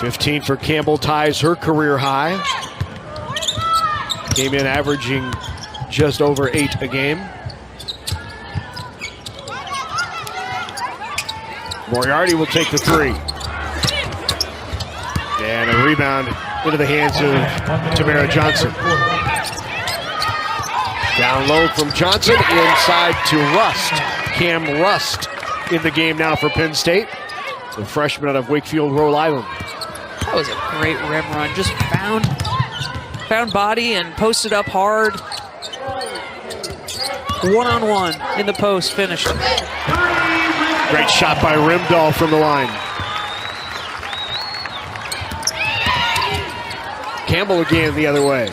15 for Campbell, ties her career high. Came in averaging just over 8 a game. Moriarty will take the 3. And a rebound into the hands of Tamara Johnson. Down low from Johnson, inside to Rust. Cam Rust in the game now for Penn State. The freshman out of Wakefield, Rhode Island. That was a great rim run. Just found body and posted up hard. One-on-one in the post, finished. Great shot by Rimdahl from the line. Campbell again the other way.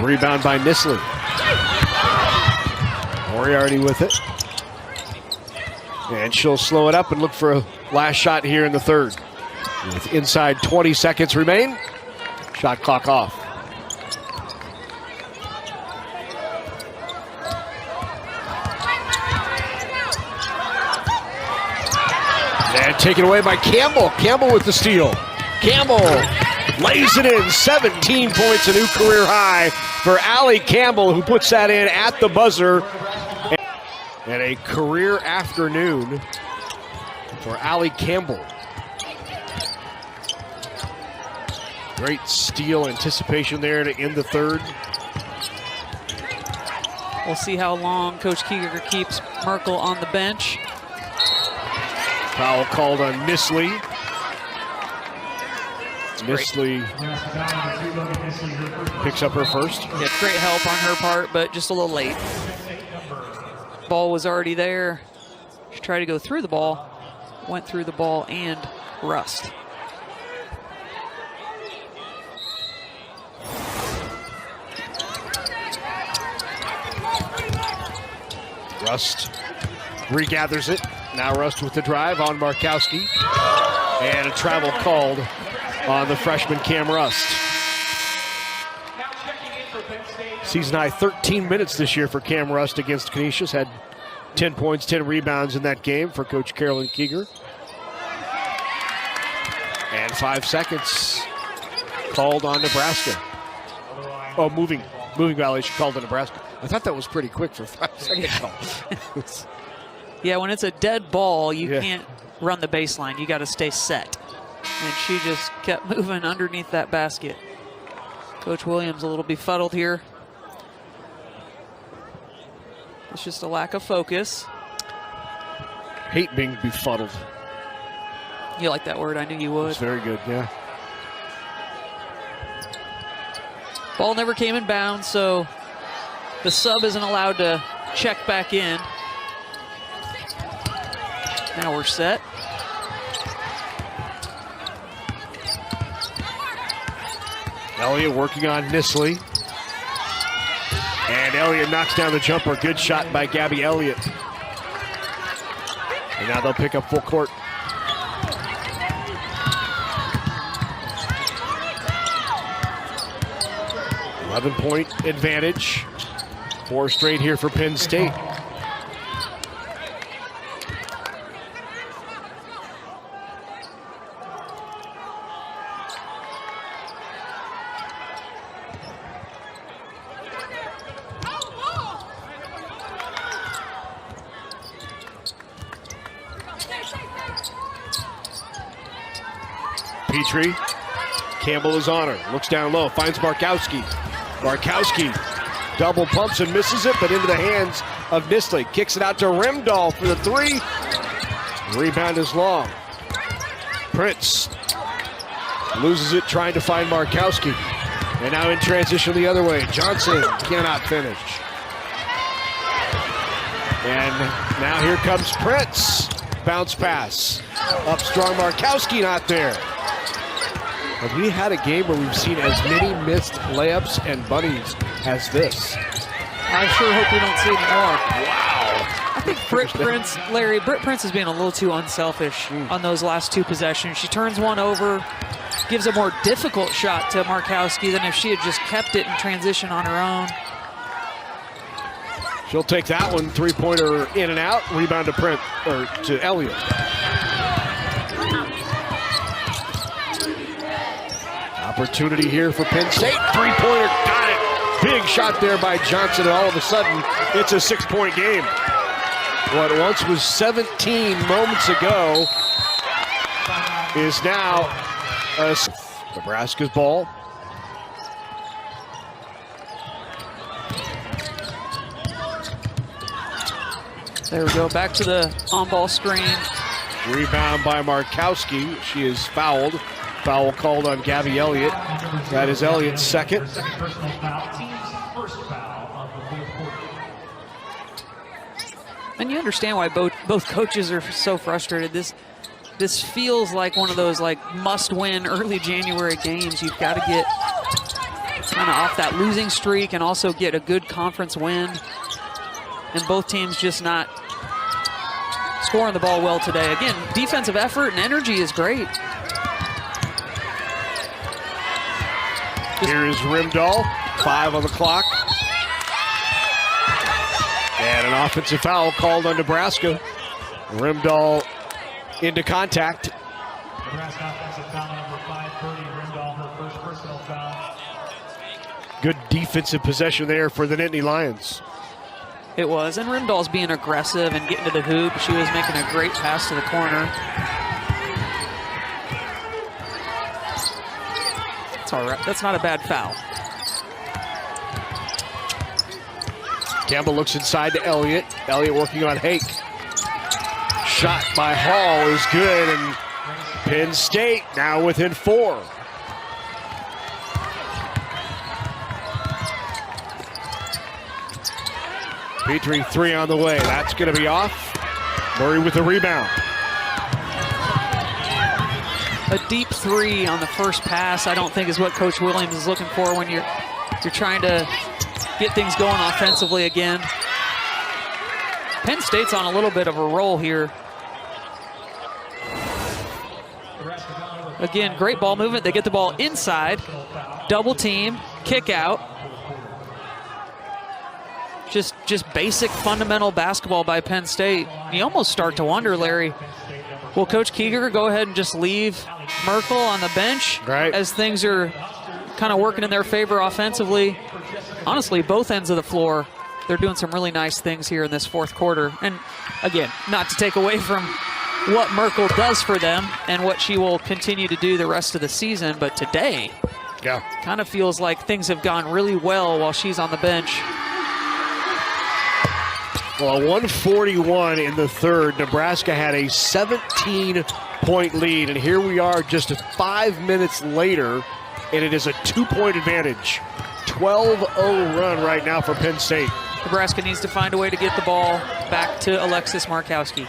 Rebound by Nisley. Moriarty with it. And she'll slow it up and look for a last shot here in the third. With inside 20 seconds remain. Shot clock off. And taken away by Campbell. Campbell with the steal. Campbell lays it in. 17 points, a new career high for Allie Campbell, who puts that in at the buzzer. And a career afternoon for Allie Campbell. Great steal anticipation there to end the third. We'll see how long Coach Keeger keeps Merkel on the bench. Foul called on Nisley. Nisley picks up her first. Yeah, great help on her part, but just a little late. Ball was already there. She tried to go through the ball, went through the ball and Rust. Rust regathers it. Now Rust with the drive on Markowski. And a travel called on the freshman Cam Rust. Season high 13 minutes this year for Cam Rust against Canisius. Had 10 points, 10 rebounds in that game for Coach Carolyn Keeger. And 5 seconds called on Nebraska. Oh, moving violation called on Nebraska. I thought that was pretty quick for 5 seconds call. Yeah, when it's a dead ball, you can't run the baseline. You got to stay set. And she just kept moving underneath that basket. Coach Williams a little befuddled here. It's just a lack of focus. Hate being befuddled. You like that word? I knew you would. It's very good, yeah. Ball never came in bounds, so the sub isn't allowed to check back in. Now we're set. Elliott working on Nisley. And Elliott knocks down the jumper. Good shot by Gabby Elliott. And now they'll pick up full court. Point advantage. 4 straight here for Penn State. Petrie. Campbell is on her. Looks down low. Finds Markowski. Markowski double pumps and misses it, but into the hands of Nisley. Kicks it out to Rimdahl for the 3. Rebound is long. Prince loses it trying to find Markowski. And now in transition the other way. Johnson cannot finish. And now here comes Prince. Bounce pass. Up strong, Markowski not there. Have we had a game where we've seen as many missed layups and bunnies as this? I sure hope we don't see any more. Wow. I think Britt Prince is being a little too unselfish on those last 2 possessions. She turns one over, gives a more difficult shot to Markowski than if she had just kept it in transition on her own. She'll take that one. 3-pointer in and out. Rebound to Elliott. Opportunity here for Penn State. Three-pointer, got it. Big shot there by Johnson, and all of a sudden, it's a 6-point game. What once was 17 moments ago is now Nebraska's ball. There we go, back to the on-ball screen. Rebound by Markowski. She is fouled. Foul called on Gabby Elliott. That is Elliott's second. Second personal foul, team's first foul of the fourth quarter. And you understand why both coaches are so frustrated. This feels like one of those must-win early January games. You've got to get kind of off that losing streak and also get a good conference win. And both teams just not scoring the ball well today. Again, defensive effort and energy is great. Here is Rimdahl, 5 on the clock. And an offensive foul called on Nebraska. Rimdahl into contact. Nebraska offensive foul number 530, Rimdahl, her first personal foul. Good defensive possession there for the Nittany Lions. It was, and Rimdahl's being aggressive and getting to the hoop. She was making a great pass to the corner. It's all right. That's not a bad foul. Campbell looks inside to Elliott. Elliott working on Hake. Shot by Hall is good, and Penn State now within 4. Petrie 3 on the way. That's going to be off. Murray with the rebound. A deep 3 on the first pass, I don't think is what Coach Williams is looking for when you're trying to get things going offensively again. Penn State's on a little bit of a roll here. Again, great ball movement. They get the ball inside, double team, kick out. Just basic fundamental basketball by Penn State. You almost start to wonder, Larry, will Coach Keeger go ahead and just leave Merkel on the bench as things are kind of working in their favor offensively? Honestly, both ends of the floor, they're doing some really nice things here in this fourth quarter. And again, not to take away from what Merkel does for them and what she will continue to do the rest of the season, but today, kind of feels like things have gone really well while she's on the bench. Well, 141 in the third. Nebraska had a 17-point lead, and here we are just 5 minutes later, and it is a 2-point advantage. 12-0 run right now for Penn State. Nebraska needs to find a way to get the ball back to Alexis Markowski.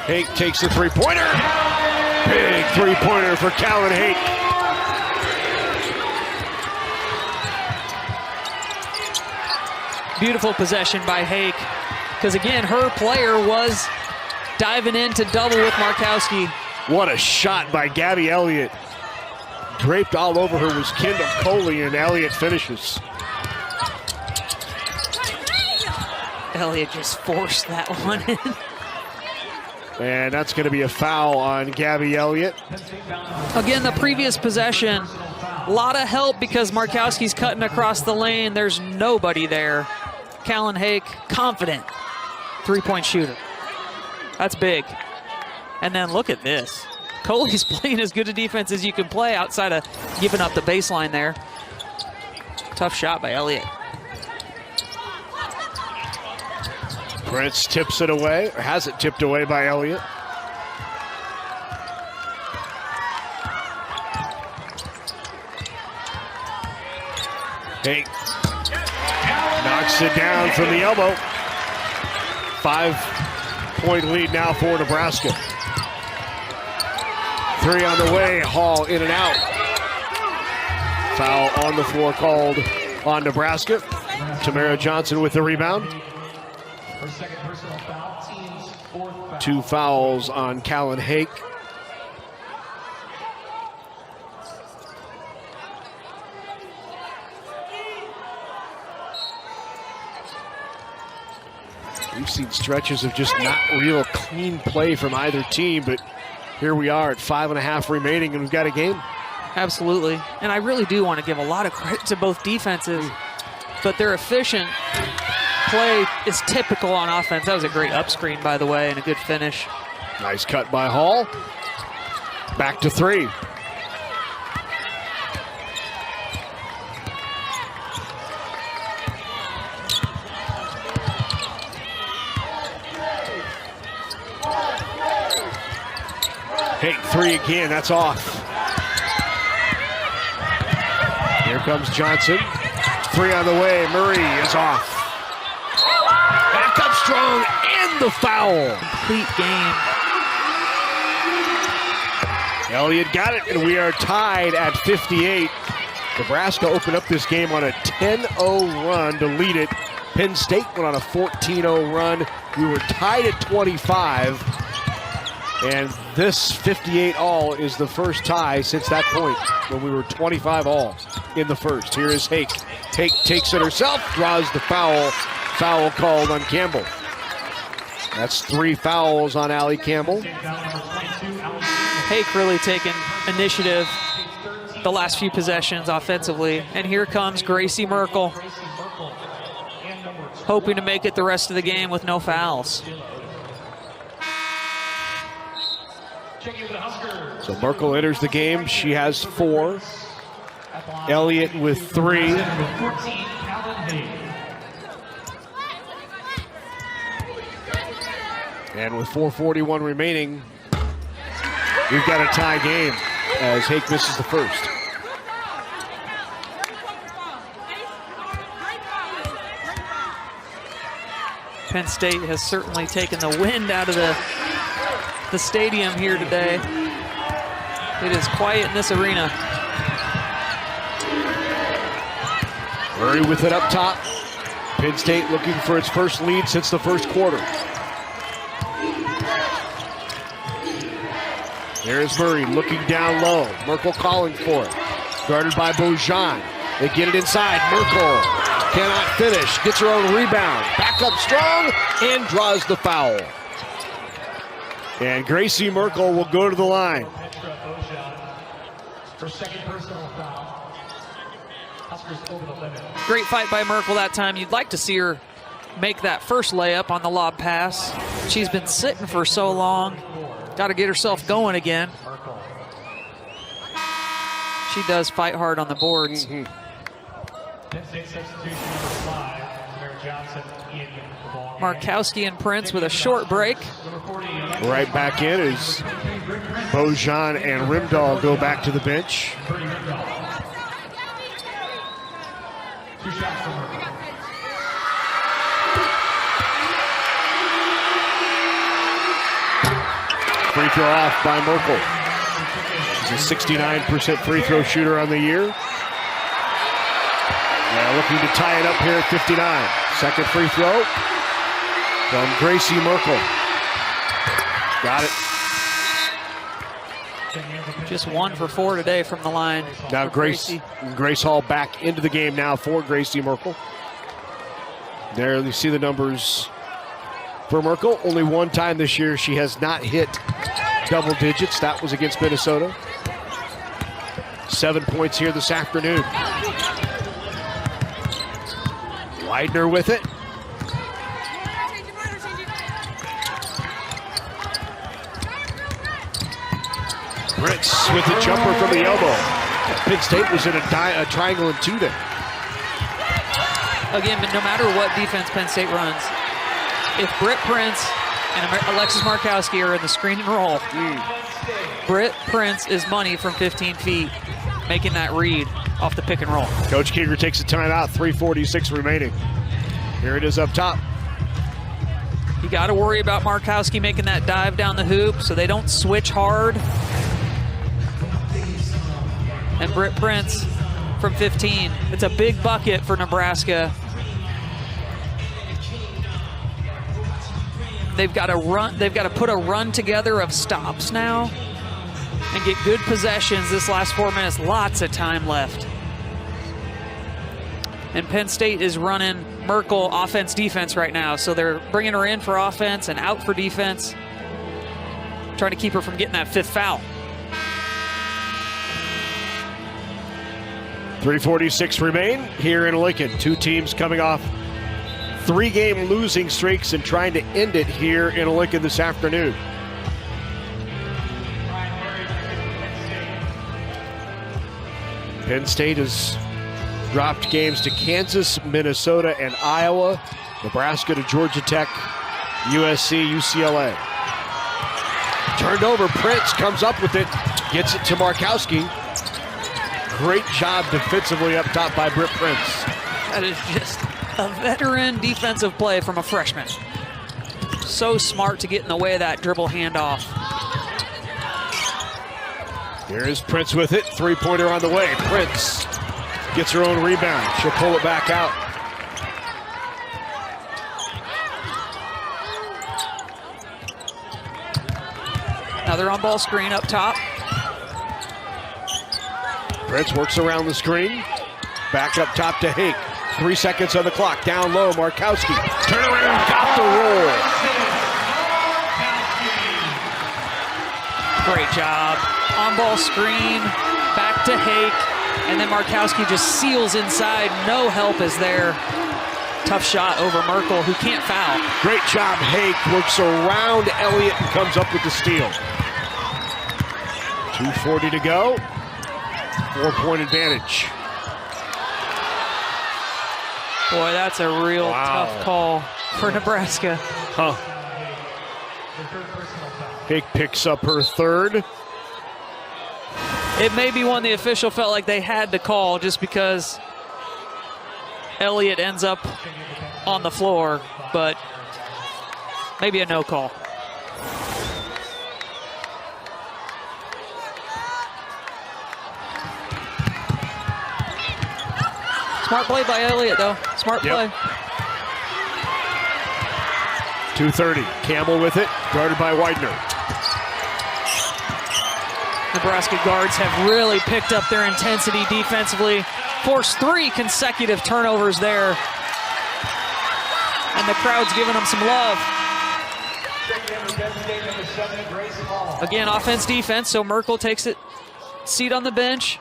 Hake takes the three-pointer. Big three-pointer for Callan Hake. Beautiful possession by Hake. Because again, her player was diving in to double with Markowski. What a shot by Gabby Elliott. Draped all over her was Kendall Coley, and Elliott finishes. Elliott just forced that one in. And that's going to be a foul on Gabby Elliott. Again, the previous possession, a lot of help because Markowski's cutting across the lane. There's nobody there. Callan Hake, confident. 3-point shooter. That's big. And then look at this. Coley's playing as good a defense as you can play outside of giving up the baseline there. Tough shot by Elliott. Prince tips it away, or has it tipped away by Elliott. Hake knocks it down from the elbow. 5-point lead now for Nebraska. 3 on the way. Hall in and out. Foul on the floor called on Nebraska. Tamara Johnson with the rebound. 2 fouls on Callan Hake. We've seen stretches of just not real clean play from either team, but here we are at 5.5 remaining, and we've got a game. Absolutely. And I really do want to give a lot of credit to both defenses, but their efficient play is typical on offense. That was a great up screen, by the way, and a good finish. Nice cut by Hall. Back to 3. Hey, 3 again, that's off. Here comes Johnson. 3 on the way, Murray is off. Back up strong, and the foul. Complete game. Elliott got it, and we are tied at 58. Nebraska opened up this game on a 10-0 run to lead it. Penn State went on a 14-0 run. We were tied at 25. And this 58 all is the first tie since that point when we were 25 all in the first. Here is Hake. Hake takes it herself, draws the foul. Foul called on Campbell. That's 3 fouls on Allie Campbell. Hake really taking initiative the last few possessions offensively. And here comes Gracie Merkel, hoping to make it the rest of the game with no fouls. So Merkel enters the game. She has 4. Elliott with 3. And with 4:41 remaining, we've got a tie game as Hake misses the first. Penn State has certainly taken the wind out of the stadium here today. It is quiet in this arena. Murray with it up top. Penn State looking for its first lead since the first quarter. There's Murray looking down low. Merkel calling for it. Guarded by Bojan. They get it inside. Merkel cannot finish. Gets her own rebound. Back up strong and draws the foul. And Gracie Merkel will go to the line. Great fight by Merkel that time. You'd like to see her make that first layup on the lob pass. She's been sitting for so long. Got to get herself going again. She does fight hard on the boards. Markowski and Prince with a short break. Right back in as Bojan and Rimdahl go back to the bench. Free throw off by Merkel. She's a 69% free throw shooter on the year. Now looking to tie it up here at 59. Second free throw from Gracie Merkel. Got it. Just 1 for 4 today from the line. Now Grace Hall back into the game now for Gracie Merkel. There you see the numbers for Merkel. Only 1 time this year she has not hit double digits. That was against Minnesota. 7 points here this afternoon. Widener with it. Prince with the jumper from the elbow. Penn State was in a triangle and 2 there. Again, no matter what defense Penn State runs, if Britt Prince and Alexis Markowski are in the screen and roll, Britt Prince is money from 15 feet, making that read off the pick and roll. Coach Keeger takes a timeout, 3:46 remaining. Here it is up top. You got to worry about Markowski making that dive down the hoop so they don't switch hard. And Britt Prince from 15. It's a big bucket for Nebraska. They've got to run. They've got to put a run together of stops now and get good possessions this last 4 minutes. Lots of time left. And Penn State is running Merkel offense defense right now. So they're bringing her in for offense and out for defense, trying to keep her from getting that 5th foul. 3:46 remain here in Lincoln. Two teams coming off 3-game losing streaks and trying to end it here in Lincoln this afternoon. Penn State has dropped games to Kansas, Minnesota, and Iowa. Nebraska to Georgia Tech, USC, UCLA. Turned over, Prince comes up with it, gets it to Markowski. Great job defensively up top by Britt Prince. That is just a veteran defensive play from a freshman. So smart to get in the way of that dribble handoff. Here's Prince with it, three-pointer on the way. Prince gets her own rebound. She'll pull it back out. Another on-ball screen up top. Prince works around the screen. Back up top to Hake. 3 seconds on the clock. Down low, Markowski. Turn around, got the roll. Great job. On-ball screen, back to Hake, and then Markowski just seals inside. No help is there. Tough shot over Merkel, who can't foul. Great job, Hake. Works around Elliott and comes up with the steal. 2:40 to go. 4-point advantage. Boy, that's a real tough call for Nebraska. Huh. Hake picks up her third. It may be one the official felt like they had to call just because Elliott ends up on the floor, but maybe a no call. Smart play by Elliott, though. Smart play. 2:30. Campbell with it, guarded by Widener. Nebraska guards have really picked up their intensity defensively. Forced 3 consecutive turnovers there. And the crowd's giving them some love. Again, offense, defense, so Merkel takes it, seat on the bench,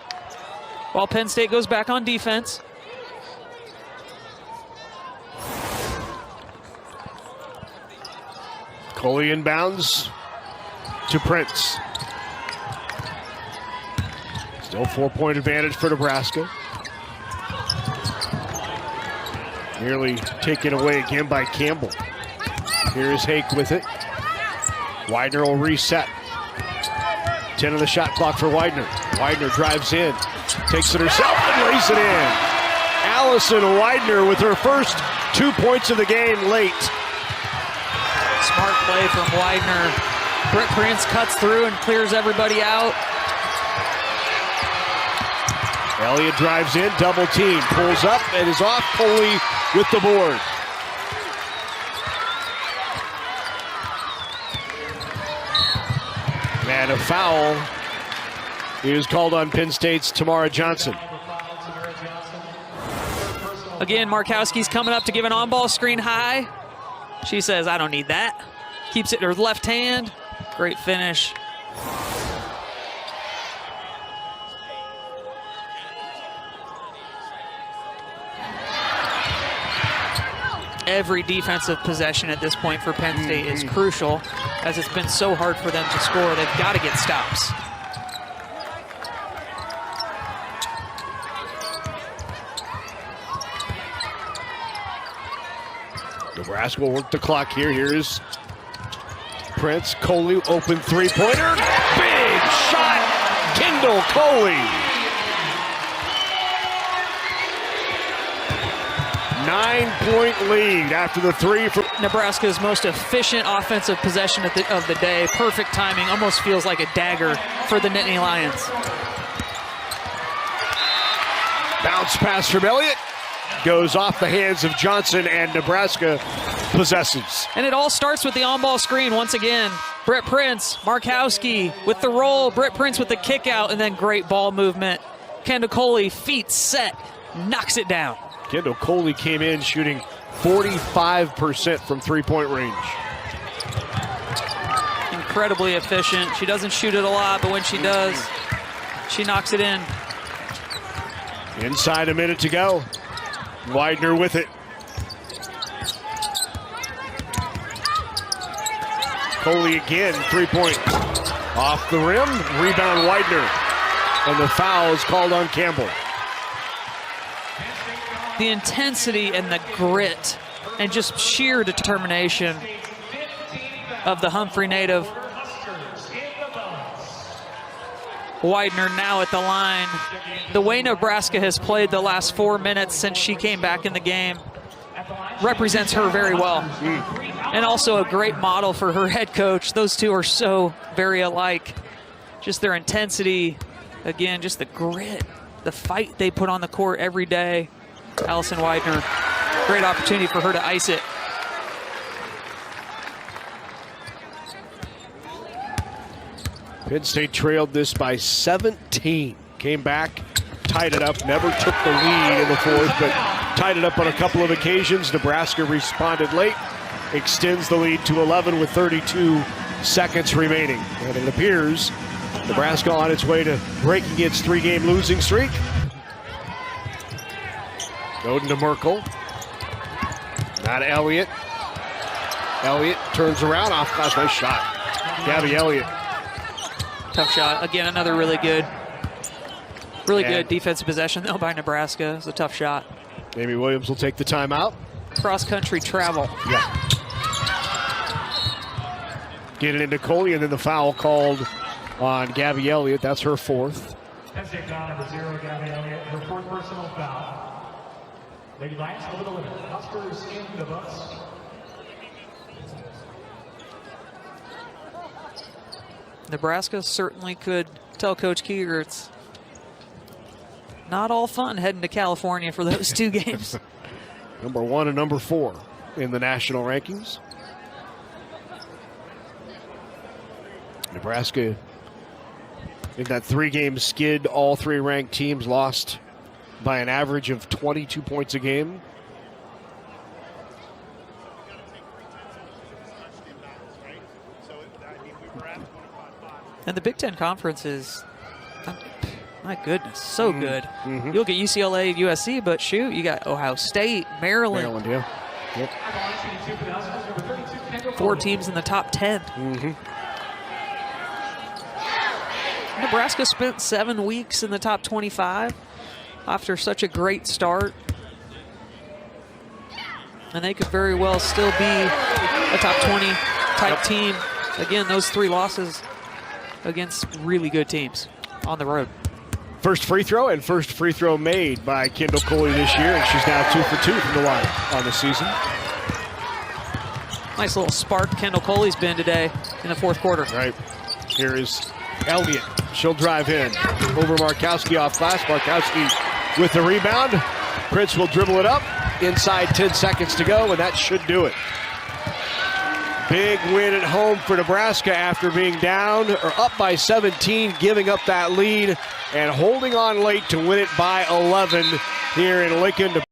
while Penn State goes back on defense. Coley inbounds to Prince. Still 4-point advantage for Nebraska. Nearly taken away again by Campbell. Here's Hake with it. Widener will reset. 10 on the shot clock for Widener. Widener drives in, takes it herself and lays it in. Allison Widener with her first 2 points of the game late. Smart play from Widener. Britt Prince cuts through and clears everybody out. Elliott drives in, double team, pulls up and is off. Coley with the board. And a foul is called on Penn State's Tamara Johnson. Again, Markowski's coming up to give an on-ball screen high. She says, I don't need that. Keeps it in her left hand. Great finish. Every defensive possession at this point for Penn State is crucial, as it's been so hard for them to score. They've got to get stops. Nebraska will work the clock here. Here's Prince. Coley, open three-pointer. Big shot, Kendall Coley. 9-point lead after the three from Nebraska's most efficient offensive possession of the day. Perfect timing, almost feels like a dagger for the Nittany Lions. bounce pass from Elliott. Goes off the hands of Johnson, and Nebraska possesses. And it all starts with the on-ball screen once again. Britt Prince, Markowski with the roll, Britt Prince with the kick out, and then great ball movement. Kendall Coley, feet set, knocks it down. Kendall Coley came in shooting 45% from three-point range. Incredibly efficient. She doesn't shoot it a lot, but when she does, she knocks it in. Inside a minute to go. Widener with it. Coley again, 3-point. Off the rim, rebound Widener. And the foul is called on Campbell. The intensity and the grit and just sheer determination of the Humphrey native. Widener now at the line. The way Nebraska has played the last 4 minutes since she came back in the game represents her very well. And also a great model for her head coach. Those two are so very alike. Just their intensity, again, just the grit, the fight they put on the court every day. Allison Widener, great opportunity for her to ice it. Penn State trailed this by 17. Came back, tied it up, never took the lead in the fourth, but tied it up on a couple of occasions. Nebraska responded late, extends the lead to 11 with 32 seconds remaining. And it appears Nebraska on its way to breaking its 3-game losing streak. Godin to Merkel. Not Elliott. Elliott turns around, off glass, nice shot. Gabby Elliott. Tough shot. Again, another really good defensive possession, though, by Nebraska. It's a tough shot. Amy Williams will take the timeout. Cross-country travel. Yeah. Get it into Coley, and then the foul called on Gabby Elliott. That's her fourth. Penn State foul number 0, Gabby Elliott, her fourth personal foul. Lady Lions over the limit. Huskers in the bus. Nebraska certainly could tell Coach Keeger it's not all fun heading to California for those 2 games. Number 1 and number 4 in the national rankings. Nebraska in that 3-game skid, all 3 ranked teams lost by an average of 22 points a game. And the Big Ten Conference is, my goodness, so good. You'll get UCLA, USC, but shoot, you got Ohio State, Maryland. Maryland, yeah. Yep. 4 teams in the top 10. Nebraska spent 7 weeks in the top 25 after such a great start. And they could very well still be a top 20 type team. Again, those 3 losses against really good teams on the road. First free throw and first free throw made by Kendall Coley this year, and she's now 2 for 2 from the line on the season. Nice little spark Kendall Coley's been today in the 4th quarter. Right. Here is Elliott. She'll drive in. Over Markowski off glass. Markowski with the rebound. Prince will dribble it up. Inside 10 seconds to go, and that should do it. Big win at home for Nebraska after being down or up by 17, giving up that lead and holding on late to win it by 11 here in Lincoln.